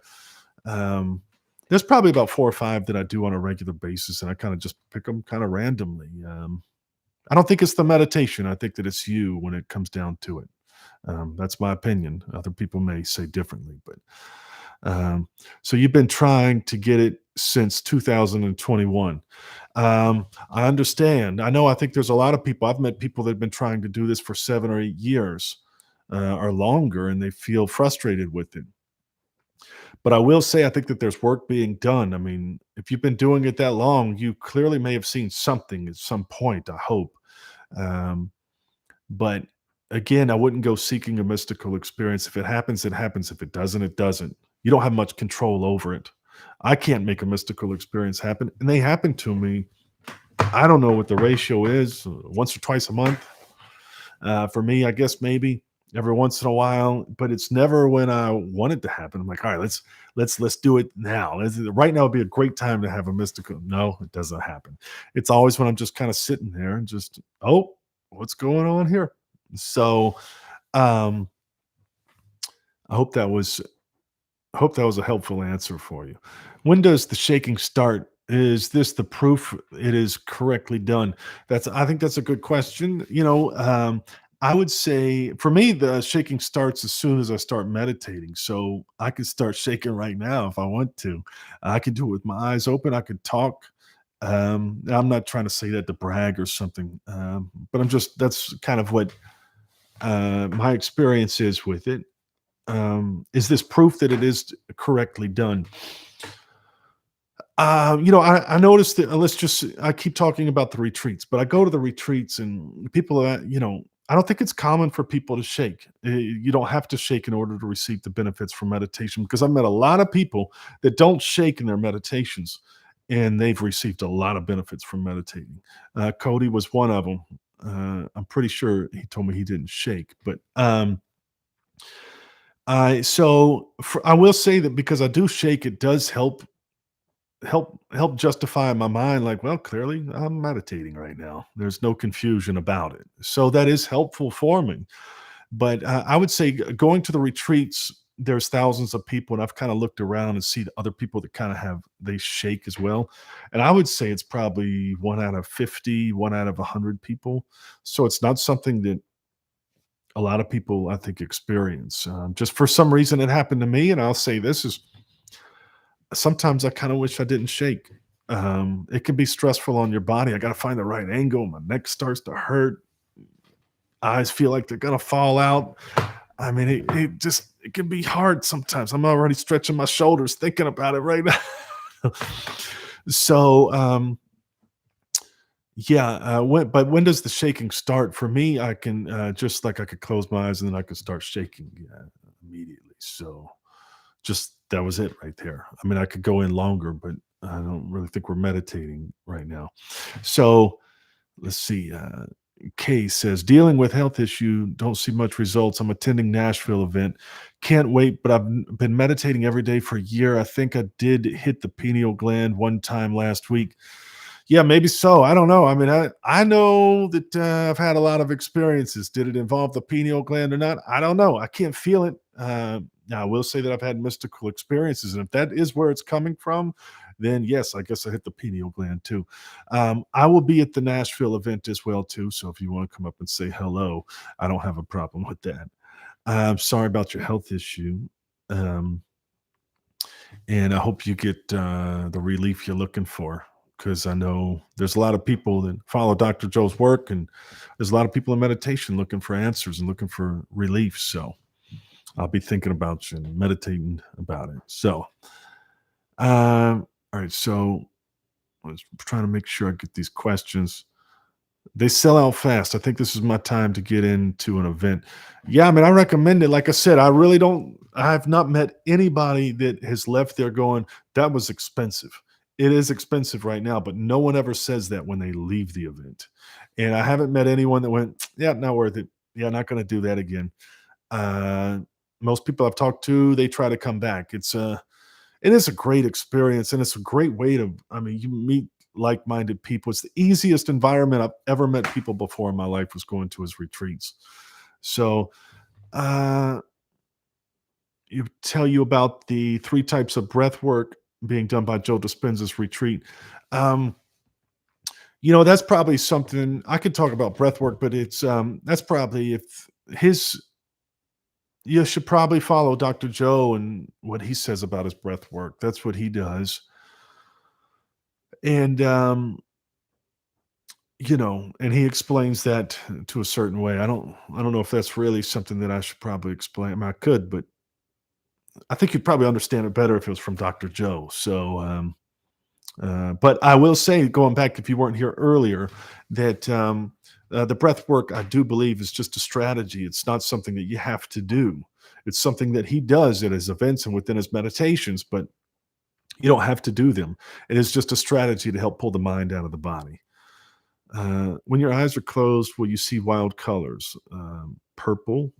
um, there's probably about four or five that I do on a regular basis, and I kind of just pick them kind of randomly. I don't think it's the meditation. I think that it's you when it comes down to it. That's my opinion. Other people may say differently, but um, so you've been trying to get it since 2021. I understand. I know. I think there's a lot of people. I've met people that have been trying to do this for 7 or 8 years or longer, and they feel frustrated with it. But I will say, I think that there's work being done. I mean, if you've been doing it that long, you clearly may have seen something at some point. I hope. Um, but again, I wouldn't go seeking a mystical experience. If it happens, it happens. If it doesn't, it doesn't. You don't have much control over it. I can't make a mystical experience happen. And they happen to me. I don't know what the ratio is, once or twice a month. For me, I guess maybe every once in a while, but it's never when I want it to happen. I'm like, all right, let's do it now. Right now would be a great time to have a mystical. No, it doesn't happen. It's always when I'm just kind of sitting there and just, oh, what's going on here? So um, I hope that was a helpful answer for you. When does the shaking start? Is this the proof it is correctly done? I think that's a good question. I would say for me, the shaking starts as soon as I start meditating. So I could start shaking right now if I want to. I could do it with my eyes open. I could talk. I'm not trying to say that to brag or something, but that's kind of what my experience is with it. Is this proof that it is correctly done? I noticed that. I keep talking about the retreats, but I go to the retreats and people are, I don't think it's common for people to shake. You don't have to shake in order to receive the benefits from meditation because I've met a lot of people that don't shake in their meditations and they've received a lot of benefits from meditating. Cody was one of them. I'm pretty sure he told me he didn't shake, but I will say that because I do shake, it does help justify in my mind, like, well, clearly I'm meditating right now. There's no confusion about it. So that is helpful for me. But I would say going to the retreats, there's thousands of people, and I've kind of looked around and see the other people that kind of they shake as well. And I would say it's probably 1 out of 50, 1 out of 100 people. So it's not something that a lot of people, I think, experience. Just for some reason, it happened to me, and I'll say this is sometimes I kind of wish I didn't shake. It can be stressful on your body. I got to find the right angle. My neck starts to hurt. Eyes feel like they're gonna fall out. I mean, it can be hard sometimes. I'm already stretching my shoulders thinking about it right now. So, yeah, when does the shaking start? For me, I can just like I could close my eyes and then I could start shaking, yeah, immediately. So just that was it right there. I mean, I could go in longer, but I don't really think we're meditating right now. So let's see. Kay says, dealing with health issue, don't see much results. I'm attending Nashville event. Can't wait, but been meditating every day for a year. I think I did hit the pineal gland one time last week. Yeah, maybe so. I don't know. I mean, I know that I've had a lot of experiences. Did it involve the pineal gland or not? I don't know. I can't feel it. Now, I will say that I've had mystical experiences, and if that is where it's coming from, then yes, I guess I hit the pineal gland too. I will be at the Nashville event as well too. So if you want to come up and say hello, I don't have a problem with that. I'm sorry about your health issue. Um, and I hope you get the relief you're looking for. Because I know there's a lot of people that follow Dr. Joe's work, and there's a lot of people in meditation looking for answers and looking for relief. So I'll be thinking about you and meditating about it. So, all right. So I was trying to make sure I get these questions. They sell out fast. I think this is my time to get into an event. Yeah, I mean, I recommend it. Like I said, I really don't. I have not met anybody that has left there going, that was expensive. It is expensive right now, but no one ever says that when they leave the event. And I haven't met anyone that went, yeah, not worth it. Yeah, not going to do that again. Uh, Most people I've talked to, they try to come back. It is a great experience, and it's a great way to, I mean, you meet like-minded people. It's the easiest environment I've ever met people before in my life was going to his retreats. So, uh, you tell you about the 3 types of breath work being done by Joe Dispenza's retreat. Um, that's probably something I could talk about breath work, but that's probably if his you should probably follow Dr. Joe and what he says about his breath work. That's what he does. And and he explains that to a certain way. I don't know if that's really something that I should probably explain. I mean, I could, but I think you'd probably understand it better if it was from Dr. Joe. So, but I will say, going back, if you weren't here earlier, that the breath work I do believe is just a strategy. It's not something that you have to do. It's something that he does at his events and within his meditations, but you don't have to do them. It is just a strategy to help pull the mind out of the body. When your eyes are closed, will you see wild colors? Purple.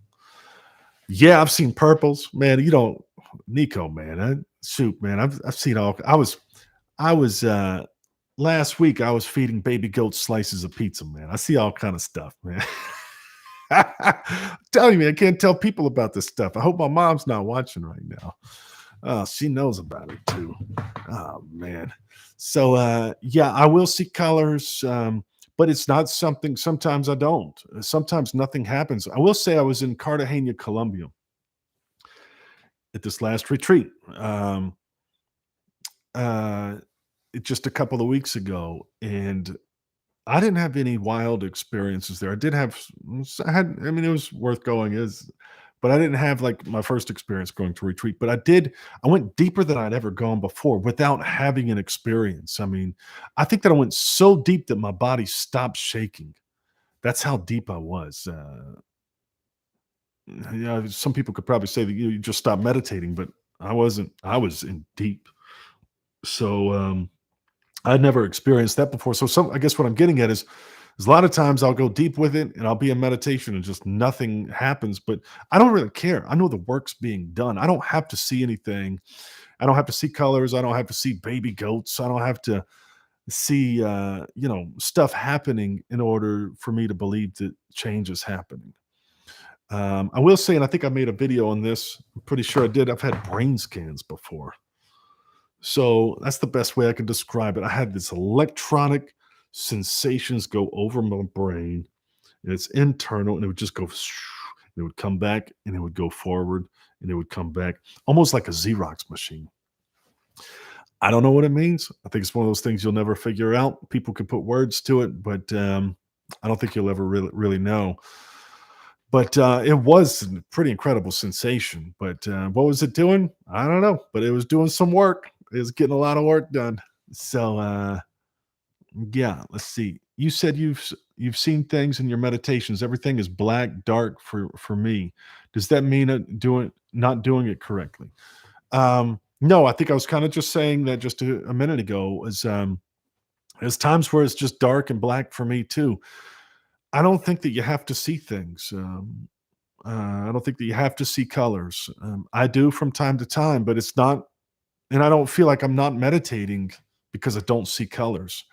Yeah, I've seen purples, man. You don't, Nico, man. Shoot, man. I've seen all. I was last week. I was feeding baby goats slices of pizza, man. I see all kind of stuff, man. Tell you, man, I can't tell people about this stuff. I hope my mom's not watching right now. Oh, she knows about it too. Oh man. So yeah, I will see colors, but it's not something. Sometimes I don't. Sometimes nothing happens. I will say I was in Cartagena, Colombia, at this last retreat. Uh, just a couple of weeks ago, and I didn't have any wild experiences there. I did have I had I mean, it was worth going, is but I didn't have, like, my first experience going to retreat, but I went deeper than I'd ever gone before without having an experience. I mean, I think that I went so deep that my body stopped shaking. That's how deep I was. Yeah, some people could probably say that you just stopped meditating, but I wasn't. I was in deep. So, I'd never experienced that before. So I guess what I'm getting at is a lot of times I'll go deep with it and I'll be in meditation and just nothing happens, but I don't really care. I know the work's being done. I don't have to see anything. I don't have to see colors. I don't have to see baby goats. I don't have to see stuff happening in order for me to believe that change is happening. I will say, and I think I made a video on this. I'm pretty sure I did. I've had brain scans before. So that's the best way I can describe it. I had this electronic sensations go over my brain, and it's internal, and it would just go, and it would come back, and it would go forward, and it would come back, almost like a Xerox machine. I don't know what it means. I think it's one of those things you'll never figure out. People can put words to it, but I don't think you'll ever really know. But it was a pretty incredible sensation. But what was it doing? I don't know. But it was doing some work. It was getting a lot of work done. So yeah, let's see. You said you've seen things in your meditations. Everything is black, dark for me. Does that mean doing not doing it correctly? No, I think I was kind of just saying that just a minute ago. Is There's times where it's just dark and black for me too. I don't think that you have to see things. I don't think that you have to see colors. I do from time to time, but it's not, and I don't feel like I'm not meditating because I don't see colors.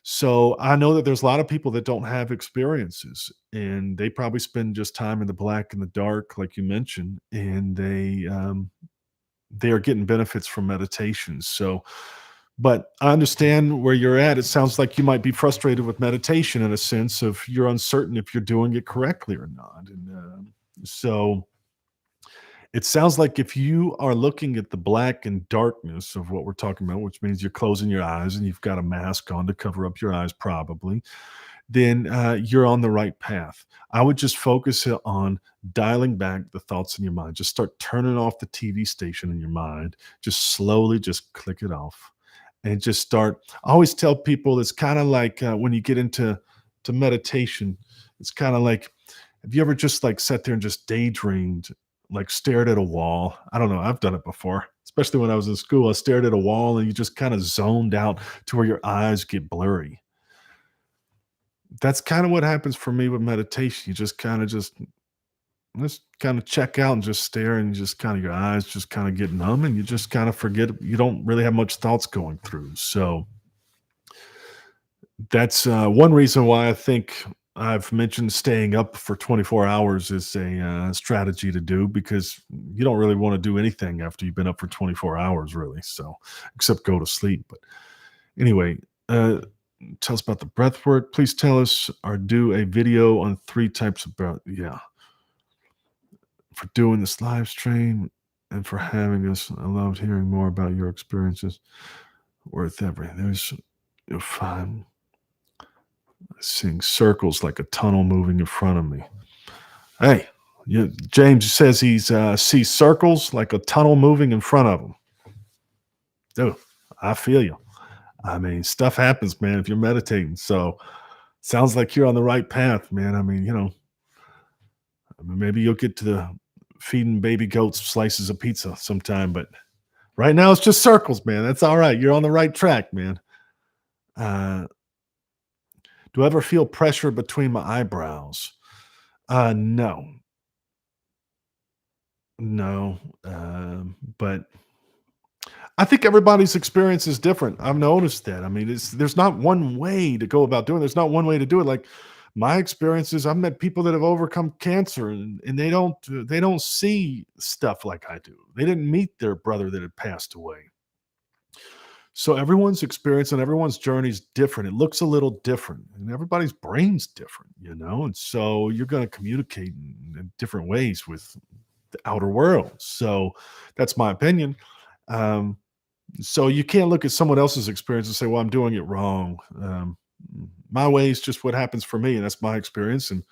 So I know that there's a lot of people that don't have experiences, and they probably spend just time in the black and the dark, like you mentioned, and they are getting benefits from meditation. So, but I understand where you're at. It sounds like you might be frustrated with meditation in a sense of you're uncertain if you're doing it correctly or not. And so it sounds like if you are looking at the black and darkness of what we're talking about, which means you're closing your eyes and you've got a mask on to cover up your eyes, probably, then you're on the right path. I would just focus on dialing back the thoughts in your mind. Just start turning off the TV station in your mind. Just slowly just click it off and just start. I always tell people it's kind of like when you get into meditation, it's kind of like, have you ever just like sat there and just daydreamed, like stared at a wall? I don't know. I've done it before, especially when I was in school. I stared at a wall and you just kind of zoned out to where your eyes get blurry. That's kind of what happens for me with meditation. You just kind of check out and just stare, and just kind of your eyes just kind of get numb, and you just kind of forget. You don't really have much thoughts going through. So that's one reason why I think I've mentioned staying up for 24 hours is a strategy to do, because you don't really want to do anything after you've been up for 24 hours, really. So, except go to sleep. But anyway, uh, tell us about the breath work. Please tell us or do a video on three types of breath. Yeah, for doing this live stream and for having us. I loved hearing more about your experiences. Worth everything. You're fine. Seeing circles like a tunnel moving in front of me. Hey, James says he's sees circles like a tunnel moving in front of him. Dude, I feel you. I mean, stuff happens, man, if you're meditating. So sounds like you're on the right path, man. I mean, maybe you'll get to the feeding baby goats slices of pizza sometime, but right now it's just circles, man. That's all right. You're on the right track, man. Uh, do I ever feel pressure between my eyebrows? No, no. But I think everybody's experience is different. I've noticed that. I mean, there's not one way to go about doing it. There's not one way to do it. Like my experiences, I've met people that have overcome cancer, and they don't see stuff like I do. They didn't meet their brother that had passed away. So everyone's experience and everyone's journey is different. It looks a little different, and everybody's brain's different. And so you're going to communicate in different ways with the outer world. So that's my opinion. Um, so you can't look at someone else's experience and say, "Well, I'm doing it wrong." My way is just what happens for me, and that's my experience. And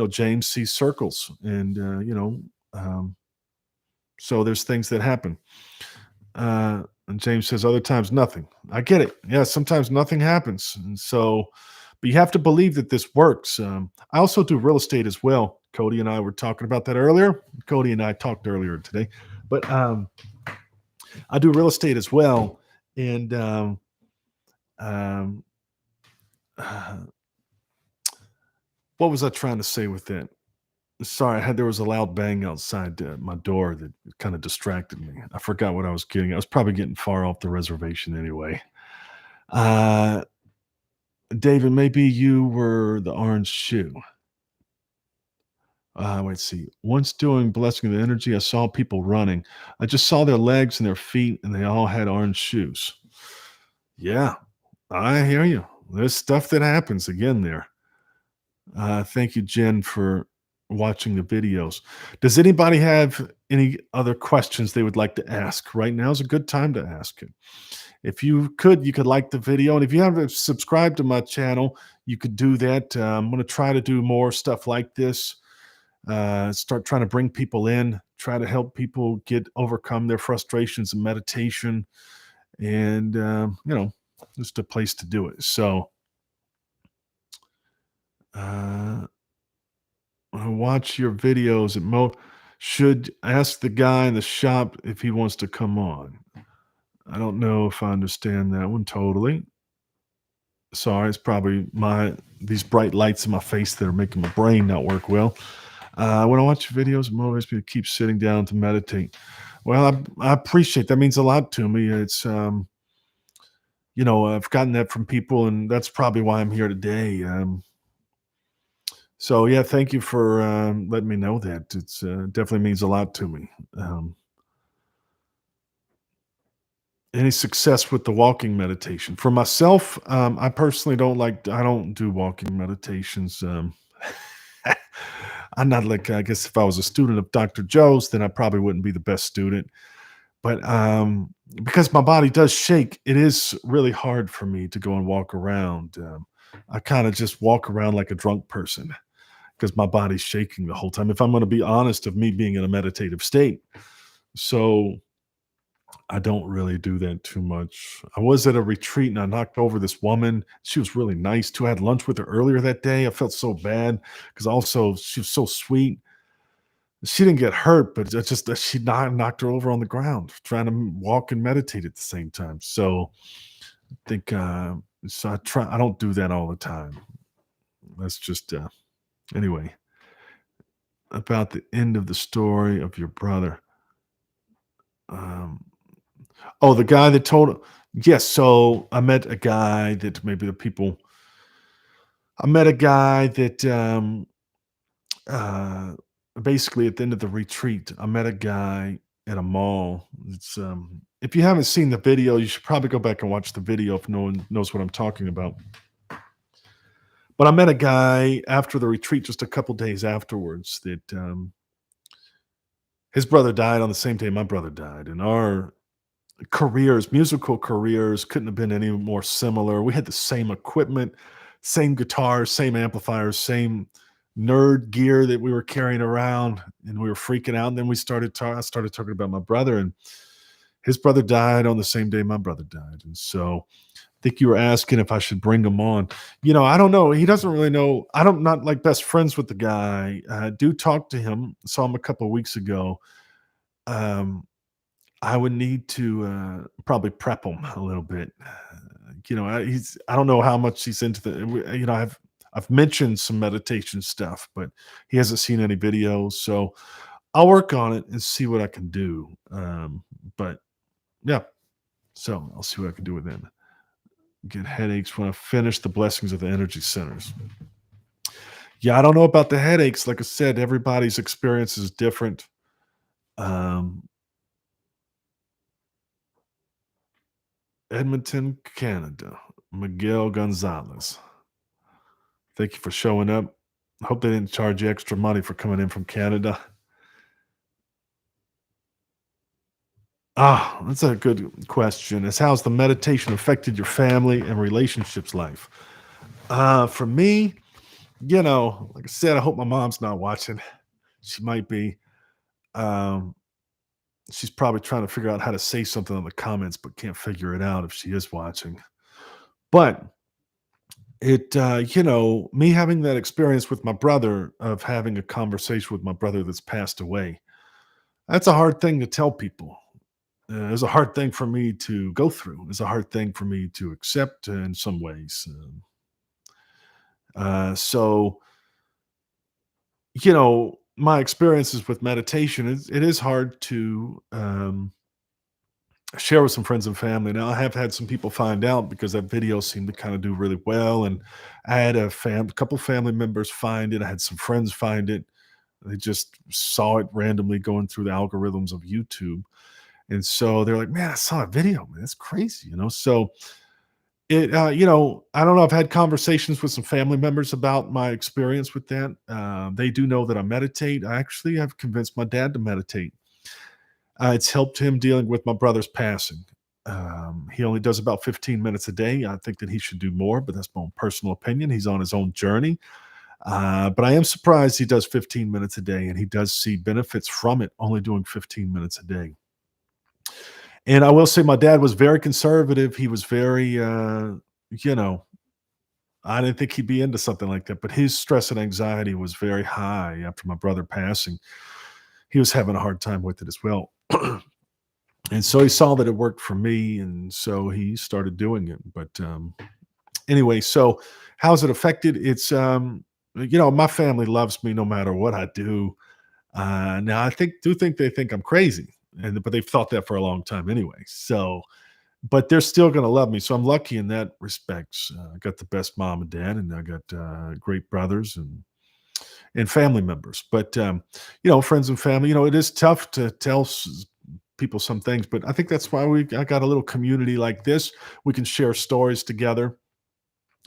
James sees circles, and so there's things that happen. And James says other times nothing. I get it. Yeah, sometimes nothing happens, and so, but you have to believe that this works. I also do real estate as well. Cody and I were talking about that earlier. Cody and I talked earlier today, but I do real estate as well, and um, uh, what was I trying to say with that? Sorry, there was a loud bang outside my door that kind of distracted me. I forgot what I was getting. I was probably getting far off the reservation anyway. Uh, David, maybe you were the orange shoe. Wait, see. Once doing Blessing of the Energy, I saw people running. I just saw their legs and their feet, and they all had orange shoes. Yeah, I hear you. There's stuff that happens again there. Thank you, Jen, for watching the videos. Does anybody have any other questions they would like to ask? Right now is a good time to ask it. If you could like the video. And if you haven't subscribed to my channel, you could do that. I'm going to try to do more stuff like this. Start trying to bring people in, try to help people overcome their frustrations in meditation. And, just a place to do it. So, I watch your videos at Should ask the guy in the shop if he wants to come on. I don't know if I understand that one totally. Sorry, it's probably my these bright lights in my face that are making my brain not work well. When I watch videos, it motivates me to keep sitting down to meditate. Well, I appreciate that means a lot to me. I've gotten that from people, and that's probably why I'm here today. So yeah, thank you for letting me know that. It's definitely means a lot to me. Um, any success with the walking meditation? For myself, I personally don't like. I don't do walking meditations. I'm not like. I guess if I was a student of Dr. Joe's, then I probably wouldn't be the best student. But because my body does shake, it is really hard for me to go and walk around. I kind of just walk around like a drunk person because my body's shaking the whole time. If I'm going to be honest, of me being in a meditative state, so I don't really do that too much. I was at a retreat and I knocked over this woman. She was really nice too. I had lunch with her earlier that day. I felt so bad because also she was so sweet. She didn't get hurt, but it's just that she knocked her over on the ground trying to walk and meditate at the same time. So I think so. I don't do that all the time. That's just anyway about the end of the story of your brother. Um, oh, the guy that told. Yes, so I met a guy that maybe the people. I met a guy that uh, basically at the end of the retreat, I met a guy at a mall. It's if you haven't seen the video, you should probably go back and watch the video if no one knows what I'm talking about. But I met a guy after the retreat, just a couple days afterwards, that his brother died on the same day my brother died, and our careers, musical careers, couldn't have been any more similar. We had the same equipment, same guitars, same amplifiers, same nerd gear that we were carrying around, and we were freaking out. And then I started talking about my brother, and his brother died on the same day my brother died. And so I think you were asking if I should bring him on. I don't know. He doesn't really know. I don't not like best friends with the guy. I do talk to him. Saw him a couple of weeks ago. Um, I would need to probably prep him a little bit. I don't know how much he's into I've mentioned some meditation stuff, but he hasn't seen any videos. So I'll work on it and see what I can do. But yeah, so I'll see what I can do with him. Get headaches when I finish the blessings of the energy centers. Yeah, I don't know about the headaches. Like I said, everybody's experience is different. Um, Edmonton, Canada. Miguel Gonzalez. Thank you for showing up. Hope they didn't charge you extra money for coming in from Canada. That's a good question. Is how's the meditation affected your family and relationships life? For me, like I said, I hope my mom's not watching. She might be. Um, she's probably trying to figure out how to say something in the comments, but can't figure it out if she is watching. But me having that experience with my brother of having a conversation with my brother that's passed away, that's a hard thing to tell people. It's a hard thing for me to go through. It's a hard thing for me to accept in some ways. So, my experiences with meditation, it is hard to share with some friends and family. Now, I have had some people find out because that video seemed to kind of do really well, and I had a couple family members find it. I had some friends find it. They just saw it randomly going through the algorithms of YouTube, and so they're like, "Man, I saw a video, man. That's crazy." So I don't know. I've had conversations with some family members about my experience with that. They do know that I meditate. I actually have convinced my dad to meditate. It's helped him dealing with my brother's passing. He only does about 15 minutes a day. I think that he should do more, but that's my own personal opinion. He's on his own journey. But I am surprised he does 15 minutes a day, and he does see benefits from it, only doing 15 minutes a day. And I will say my dad was very conservative. He was very, you know, I didn't think he'd be into something like that, but his stress and anxiety was very high after my brother passing. he was having a hard time with it as well. And so he saw that it worked for me, and so he started doing it. But anyway, so how's it affected? It's my family loves me no matter what I do. Now I think they think I'm crazy, but they've thought that for a long time anyway. So, but they're still going to love me. So I'm lucky in that respects. I got the best mom and dad, and I got great brothers and family members. But friends and family. It is tough to tell people some things, but I think that's why I got a little community like this. We can share stories together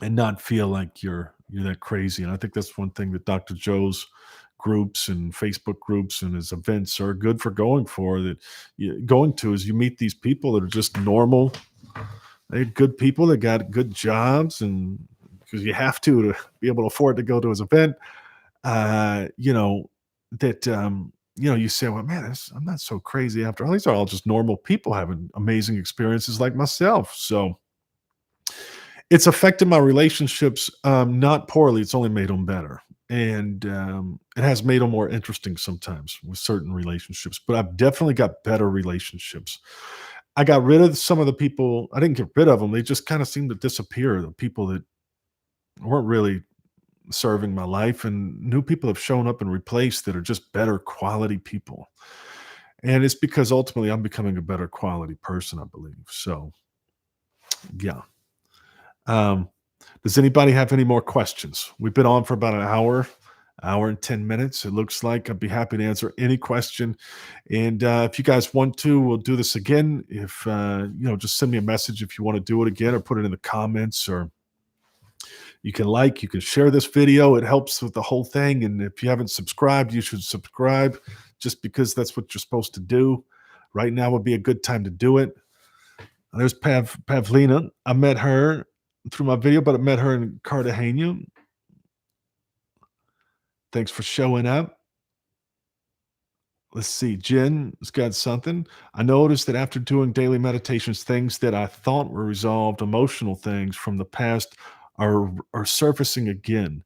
and not feel like you're that crazy. And I think that's one thing that Dr. Joe's groups and Facebook groups and his events are good for going to is you meet these people that are just normal. They're good people that got good jobs, and because you have to be able to afford to go to his event, that you say, well, man, I'm not so crazy after all. These are all just normal people having amazing experiences like myself. So it's affected my relationships, not poorly. It's only made them better. And it has made them more interesting sometimes with certain relationships, but I've definitely got better relationships. I got rid of some of the people. I didn't get rid of them. They just kind of seemed to disappear. The people that weren't really serving my life, and new people have shown up and replaced that are just better quality people. And it's because ultimately I'm becoming a better quality person, I believe. So, yeah. Um, does anybody have any more questions? We've been on for about an hour and 10 minutes. It looks like I'd be happy to answer any question. And if you guys want to, we'll do this again. If, just send me a message if you want to do it again, or put it in the comments, or you can share this video. It helps with the whole thing. And if you haven't subscribed, you should subscribe, just because that's what you're supposed to do. Right now would be a good time to do it. There's Pavlina. I met her through my video, but I met her in Cartagena. Thanks for showing up. Let's see. Jen's got something. I noticed that after doing daily meditations, things that I thought were resolved, emotional things from the past, are surfacing again.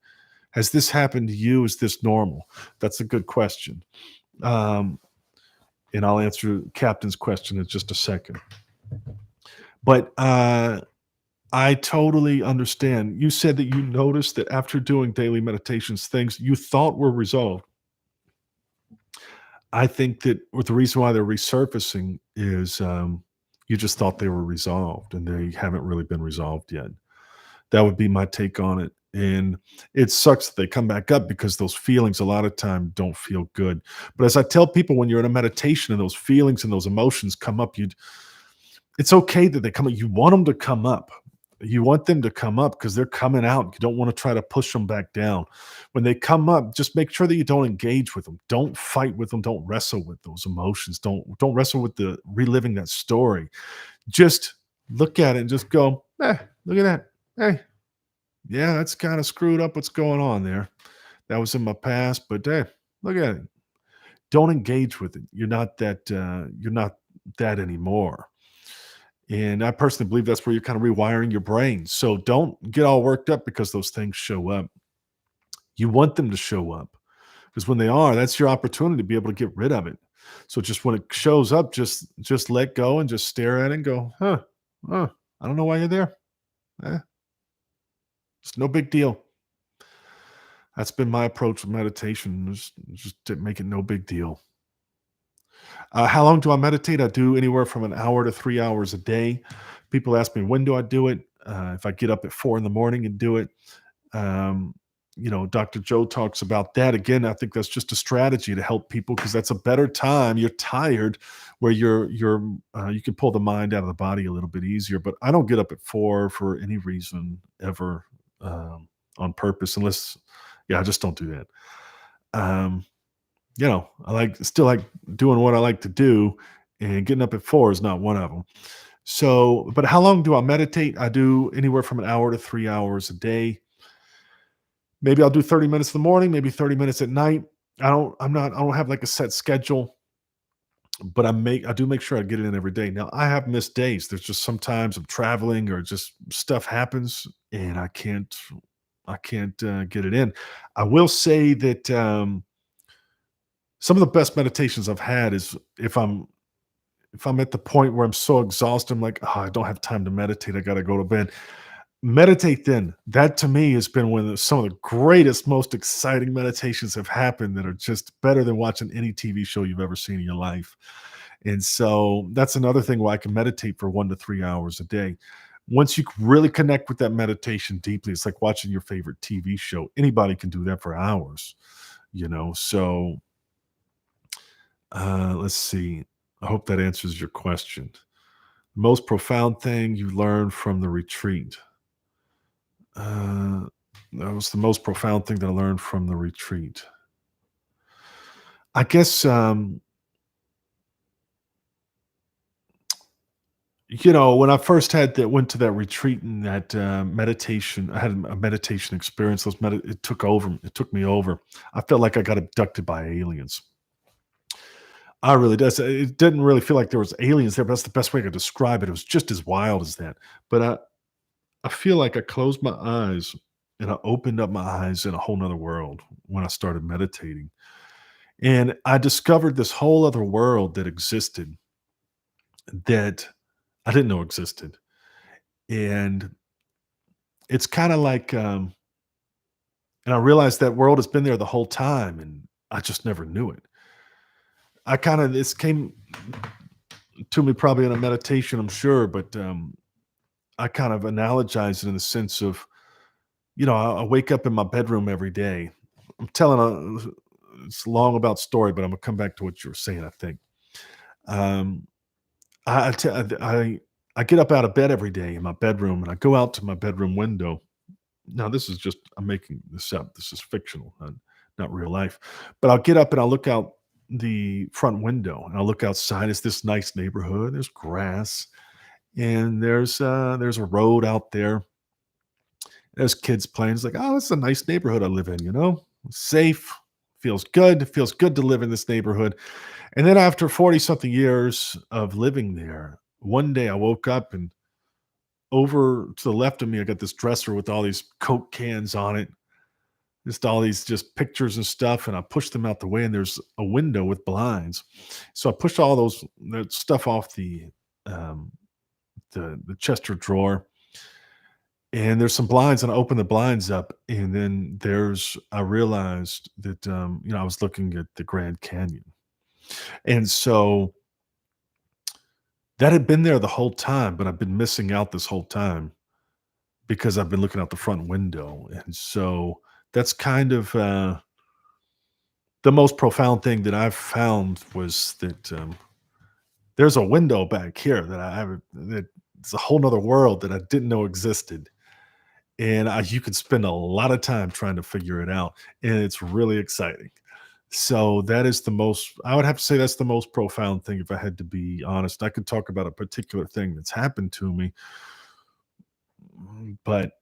Has this happened to you? Is this normal? That's a good question. Um, and I'll answer Captain's question in just a second. But I totally understand. You said that you noticed that after doing daily meditations, things you thought were resolved. I think that the reason why they're resurfacing is you just thought they were resolved, and they haven't really been resolved yet. That would be my take on it. And it sucks that they come back up, because those feelings a lot of time don't feel good. But as I tell people, when you're in a meditation and those feelings and those emotions come up, it's okay that they come up. You want them to come up. You want them to come up because they're coming out. You don't want to try to push them back down. When they come up, just make sure that you don't engage with them. Don't fight with them. Don't wrestle with those emotions. Don't wrestle with the reliving that story. Just look at it and just go, look at that. Hey, yeah, that's kind of screwed up what's going on there. That was in my past, but hey, look at it. Don't engage with it. You're not that anymore. And I personally believe that's where you're kind of rewiring your brain. So don't get all worked up because those things show up. You want them to show up, because when they are, that's your opportunity to be able to get rid of it. So just when it shows up, just let go and just stare at it and go, huh, I don't know why you're there. Eh, it's no big deal. That's been my approach with meditation. Just to make it no big deal. How long do I meditate? I do anywhere from an hour to 3 hours a day. People ask me, when do I do it? If I get up at 4 in the morning and do it. Um, Dr. Joe talks about that. Again, I think that's just a strategy to help people, because that's a better time. You're tired, where you can pull the mind out of the body a little bit easier. But I don't get up at 4 for any reason ever, on purpose, unless, yeah, I just don't do that. Um, I still like doing what I like to do, and getting up at 4 is not one of them. So, but how long do I meditate? I do anywhere from an hour to 3 hours a day. Maybe I'll do 30 minutes in the morning, maybe 30 minutes at night. I don't have like a set schedule, but I do make sure I get it in every day. Now, I have missed days. There's just sometimes I'm traveling, or just stuff happens, and I can't get it in. I will say that Some of the best meditations I've had is if I'm at the point where I'm so exhausted, I'm like, "Oh, I don't have time to meditate. I gotta go to bed." Meditate then. That to me has been one of some of the greatest, most exciting meditations have happened that are just better than watching any TV show you've ever seen in your life. And so that's another thing why I can meditate for 1 to 3 hours a day. Once you really connect with that meditation deeply, it's like watching your favorite TV show. Anybody can do that for hours, you know? So, let's see. I hope that answers your question. Most profound thing you learned from the retreat? Uh, that was the most profound thing that I learned from the retreat. I guess, when I first went to that retreat and that meditation, I had a meditation experience. It took me over. I felt like I got abducted by aliens. I really does. It didn't really feel like there was aliens there, but that's the best way I could describe it. It was just as wild as that. But I feel like I closed my eyes and I opened up my eyes in a whole nother world when I started meditating. And I discovered this whole other world that existed that I didn't know existed. And it's kind of like, and I realized that world has been there the whole time and I just never knew it. This came to me probably in a meditation, I'm sure, but I kind of analogize it in the sense of, I wake up in my bedroom every day. I'm telling it's long about story, but I'm gonna come back to what you were saying. I think um, I get up out of bed every day in my bedroom, and I go out to my bedroom window. Now, this is just I'm making this up. This is fictional, not real life. But I'll get up and I'll look out the front window, and I'll look outside. It's this nice neighborhood. There's grass, and there's a road out there. There's kids playing. It's like, oh, it's a nice neighborhood I live in. Safe. Feels good. It feels good to live in this neighborhood. And then after 40 something years of living there, one day I woke up and over to the left of me, I got this dresser with all these Coke cans on it, just all these just pictures and stuff. And I pushed them out the way, and there's a window with blinds. So I pushed all that stuff off um, the Chester drawer, and there's some blinds, and I opened the blinds up, and then I realized that I was looking at the Grand Canyon, and so that had been there the whole time, but I've been missing out this whole time because I've been looking out the front window, and so that's kind of, the most profound thing that I've found was that, there's a window back here that I haven't that it's a whole whole 'nother world that I didn't know existed, and you could spend a lot of time trying to figure it out, and it's really exciting. So that is I would have to say that's the most profound thing if I had to be honest. I could talk about a particular thing that's happened to me, but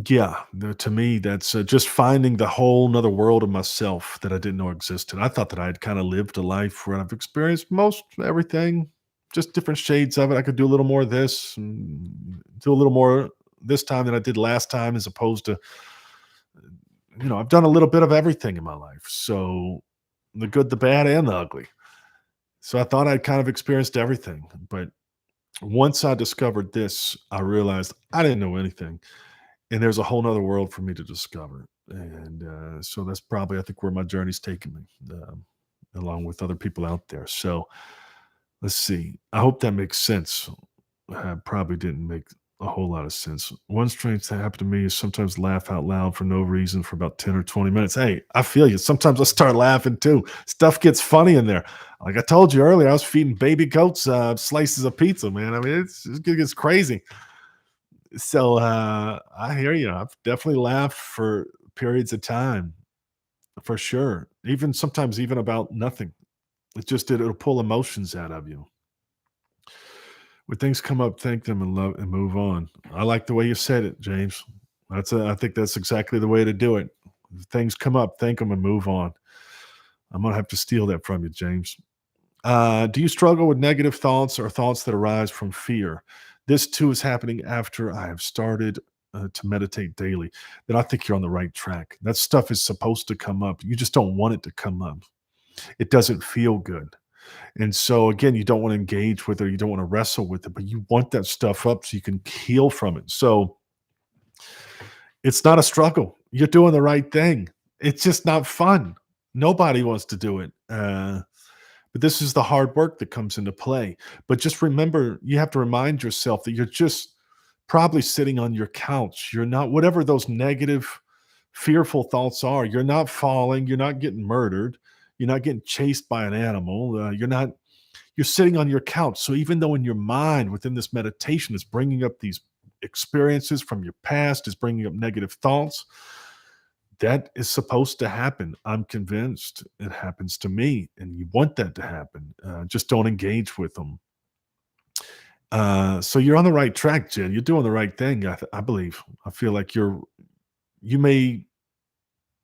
yeah, to me, that's just finding the whole nother world of myself that I didn't know existed. I thought that I had kind of lived a life where I've experienced most everything, just different shades of it. I could do a little more of this, do a little more this time than I did last time, as opposed to, I've done a little bit of everything in my life. So the good, the bad, and the ugly. So I thought I'd kind of experienced everything. But once I discovered this, I realized I didn't know anything, and there's a whole nother world for me to discover. And so that's probably, I think, where my journey's taken me, along with other people out there. So let's see. I hope that makes sense. Probably didn't make a whole lot of sense. One strange thing that happened to me is sometimes laugh out loud for no reason for about 10 or 20 minutes. Hey, I feel you. Sometimes I start laughing too. Stuff gets funny in there. Like I told you earlier, I was feeding baby goats slices of pizza, man. I mean, it gets crazy. So I hear you. I've definitely laughed for periods of time, for sure. Even sometimes, even about nothing. It'll pull emotions out of you. When things come up, thank them and love and move on. I like the way you said it, James. I think that's exactly the way to do it. If things come up, thank them and move on. I'm gonna have to steal that from you, James. Do you struggle with negative thoughts or thoughts that arise from fear? This too is happening after I have started to meditate daily. Then I think you're on the right track. That stuff is supposed to come up. You just don't want it to come up. It doesn't feel good. And so again, you don't want to engage with it, or you don't want to wrestle with it, but you want that stuff up so you can heal from it. So it's not a struggle. You're doing the right thing. It's just not fun. Nobody wants to do it. But this is the hard work that comes into play. But just remember, you have to remind yourself that you're just probably sitting on your couch. You're not, whatever those negative, fearful thoughts are, you're not falling, you're not getting murdered, you're not getting chased by an animal, you're sitting on your couch. So even though in your mind within this meditation is bringing up these experiences from your past, is bringing up negative thoughts, that is supposed to happen. I'm convinced it happens to me, and you want that to happen. Just don't engage with them. So you're on the right track, Jen. You're doing the right thing. I believe. I feel like you may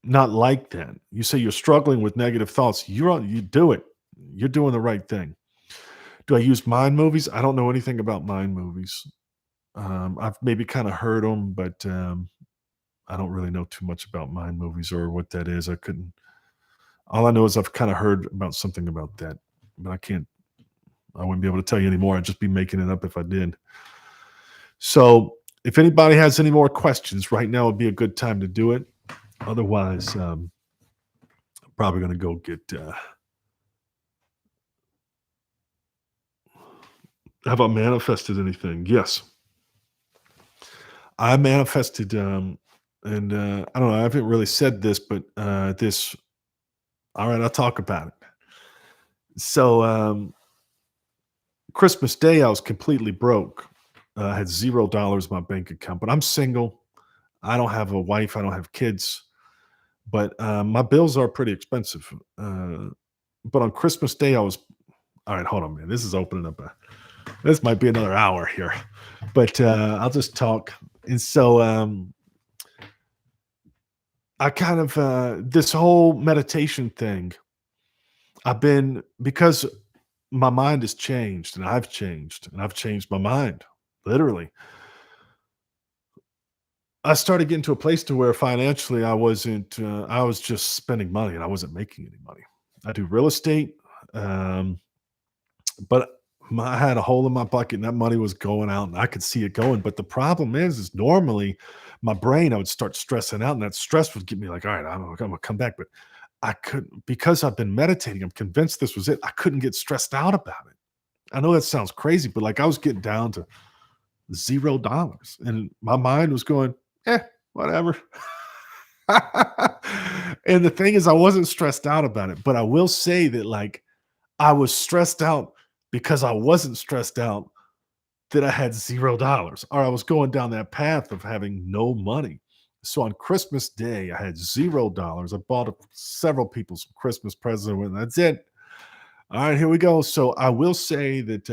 not like that. You say you're struggling with negative thoughts. You do it. You're doing the right thing. Do I use mind movies? I don't know anything about mind movies. I've maybe kind of heard them, but I don't really know too much about mind movies or what that is. I couldn't. All I know is I've kind of heard about something about that, but I can't. I wouldn't be able to tell you anymore. I'd just be making it up if I did. So, if anybody has any more questions, right now would be a good time to do it. Otherwise, I'm probably going to go get. Have I manifested anything? Yes, I manifested. And I don't know. I haven't really said this, but this. All right, I'll talk about it. So, Christmas Day, I was completely broke. I had $0 in my bank account, but I'm single. I don't have a wife. I don't have kids, but my bills are pretty expensive. But on Christmas Day, I was all right. Hold on, man. This is opening up. This might be another hour here, but I'll just talk. And so I kind of this whole meditation thing. I've been because my mind has changed, and I've changed my mind literally. I started getting to a place to where financially I was just spending money and I wasn't making any money. I do real estate, um, but I had a hole in my bucket and that money was going out and I could see it going. But the problem is normally my brain, I would start stressing out and that stress would get me like, all right, I'm going to come back. But I couldn't, because I've been meditating, I'm convinced this was it. I couldn't get stressed out about it. I know that sounds crazy, but like I was getting down to $0 and my mind was going, whatever. And the thing is, I wasn't stressed out about it, but I will say that like I was stressed out because I wasn't stressed out that I had $0 or I was going down that path of having no money. So on Christmas Day, I had $0. I bought several people some Christmas presents. And that's it. All right, here we go. So I will say that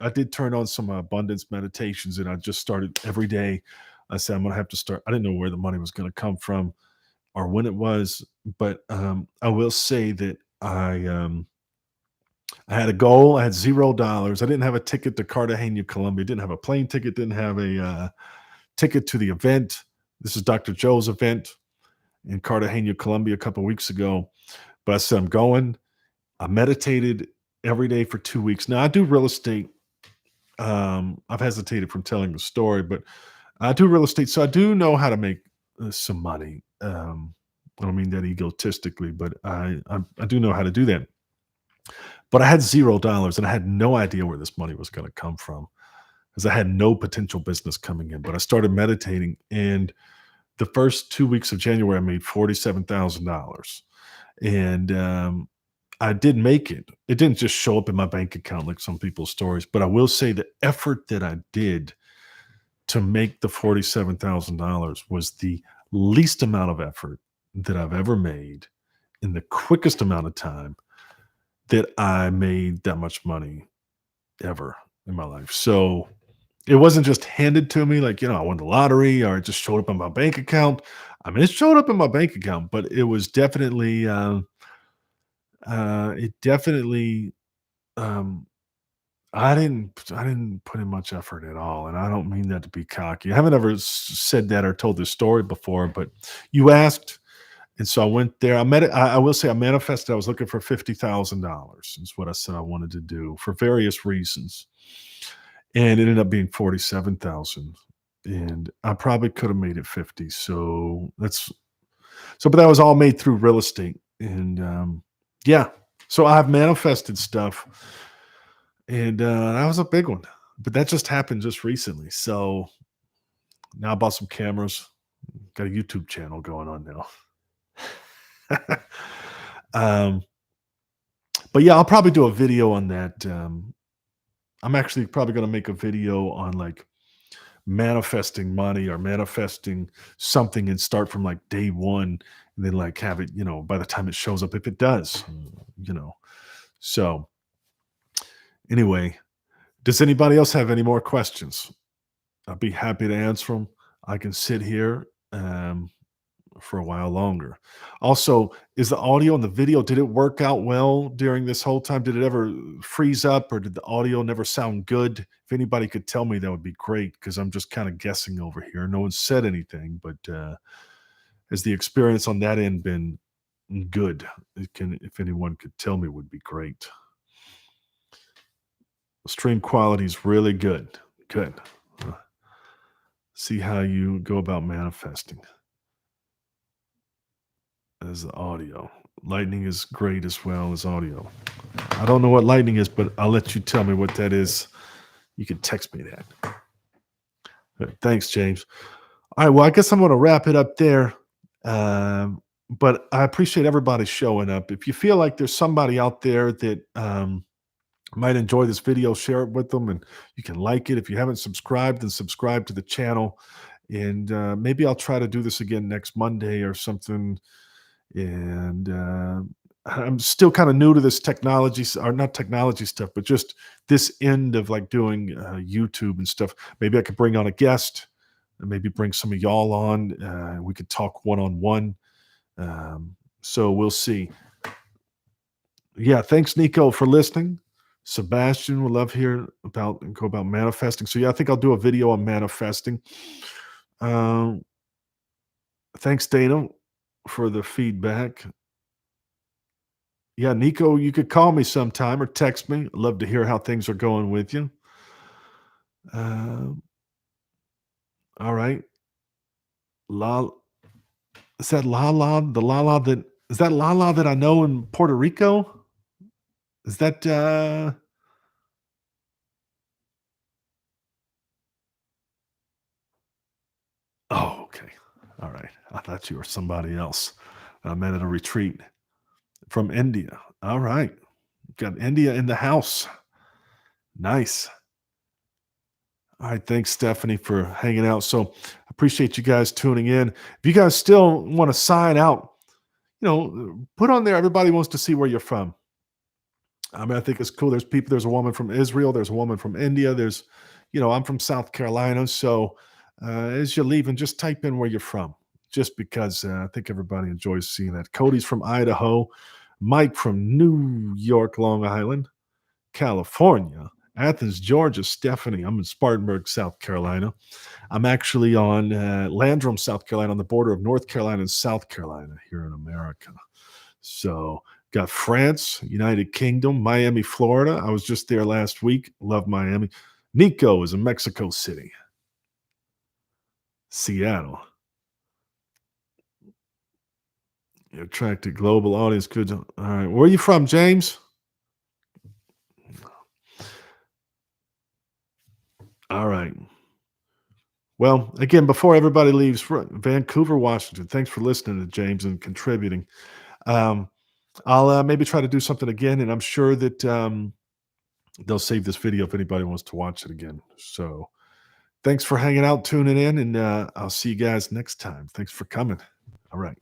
I did turn on some abundance meditations and I just started every day. I said, I'm going to have to start. I didn't know where the money was going to come from or when it was, but I will say that I had a goal. I had $0. I didn't have a ticket to Cartagena, Colombia. Didn't have a plane ticket. Didn't have a ticket to the event. This is Dr. Joe's event in Cartagena, Colombia, a couple of weeks ago. But I said, I'm going. I meditated every day for 2 weeks. Now I do real estate. I've hesitated from telling the story, but I do real estate, so I do know how to make some money. I don't mean that egotistically, but I do know how to do that. But I had $0 and I had no idea where this money was going to come from because I had no potential business coming in. But I started meditating, and the first 2 weeks of January, I made $47,000, and I did make it. It didn't just show up in my bank account like some people's stories, but I will say the effort that I did to make the $47,000 was the least amount of effort that I've ever made in the quickest amount of time that I made that much money ever in my life. So it wasn't just handed to me like, I won the lottery or it just showed up in my bank account. I mean, it showed up in my bank account, but it was definitely, it definitely, um, I didn't put in much effort at all, and I don't mean that to be cocky. I haven't ever said that or told this story before, but you asked, And so I went there. I will say I manifested. I was looking for $50,000. Is what I said I wanted to do for various reasons, and it ended up being 47,000. And I probably could have made it 50. But that was all made through real estate, and yeah. So I've manifested stuff, and that was a big one. But that just happened just recently. So now I bought some cameras. Got a YouTube channel going on now. um, but yeah, I'll probably do a video on that. I'm actually probably going to make a video on like manifesting money or manifesting something and start from like day one and then like have it, by the time it shows up, if it does, you know. So anyway, does anybody else have any more questions? I'd be happy to answer them. I can sit here. For a while longer. Also, is the audio and the video, did it work out well during this whole time? Did it ever freeze up or did the audio never sound good? If anybody could tell me, that would be great because I'm just kind of guessing over here. No one said anything, but has the experience on that end been good? If anyone could tell me, would be great. Stream quality is really good. Good. See how you go about manifesting. As the audio. Lightning is great as well as audio. I don't know what lightning is, but I'll let you tell me what that is. You can text me that. Thanks, James. All right. Well, I guess I'm going to wrap it up there. But I appreciate everybody showing up. If you feel like there's somebody out there that might enjoy this video, share it with them, and you can like it. If you haven't subscribed, then subscribe to the channel. And maybe I'll try to do this again next Monday or something. And I'm still kind of new to this technology, or not technology stuff, but just this end of like doing YouTube and stuff. Maybe I could bring on a guest, and maybe bring some of y'all on. We could talk one-on-one. So we'll see. Yeah, thanks, Nico, for listening. Sebastian would love to hear about manifesting. So yeah, I think I'll do a video on manifesting. Thanks, Dana, for the feedback. Yeah, Nico, you could call me sometime or text me. I'd love to hear how things are going with you. All right. La is that Lala? The Lala that is that Lala that I know in Puerto Rico? Is that oh, okay. All right. I thought you were somebody else. I met at a retreat from India. All right. Got India in the house. Nice. All right, thanks, Stephanie, for hanging out. So appreciate you guys tuning in. If you guys still want to sign out, put on there. Everybody wants to see where you're from. I mean, I think it's cool. There's a woman from Israel. There's a woman from India. I'm from South Carolina. So as you're leaving, just type in where you're from, just because I think everybody enjoys seeing that. Cody's from Idaho. Mike from New York, Long Island, California. Athens, Georgia. Stephanie, I'm in Spartanburg, South Carolina. I'm actually on Landrum, South Carolina, on the border of North Carolina and South Carolina here in America. So got France, United Kingdom, Miami, Florida. I was just there last week. Love Miami. Nico is in Mexico City. Seattle. You attract a global audience. Good. All right. Where are you from, James? All right. Well, again, before everybody leaves, Vancouver, Washington, thanks for listening to James and contributing. I'll maybe try to do something again, and I'm sure that they'll save this video if anybody wants to watch it again. So thanks for hanging out, tuning in, and I'll see you guys next time. Thanks for coming. All right.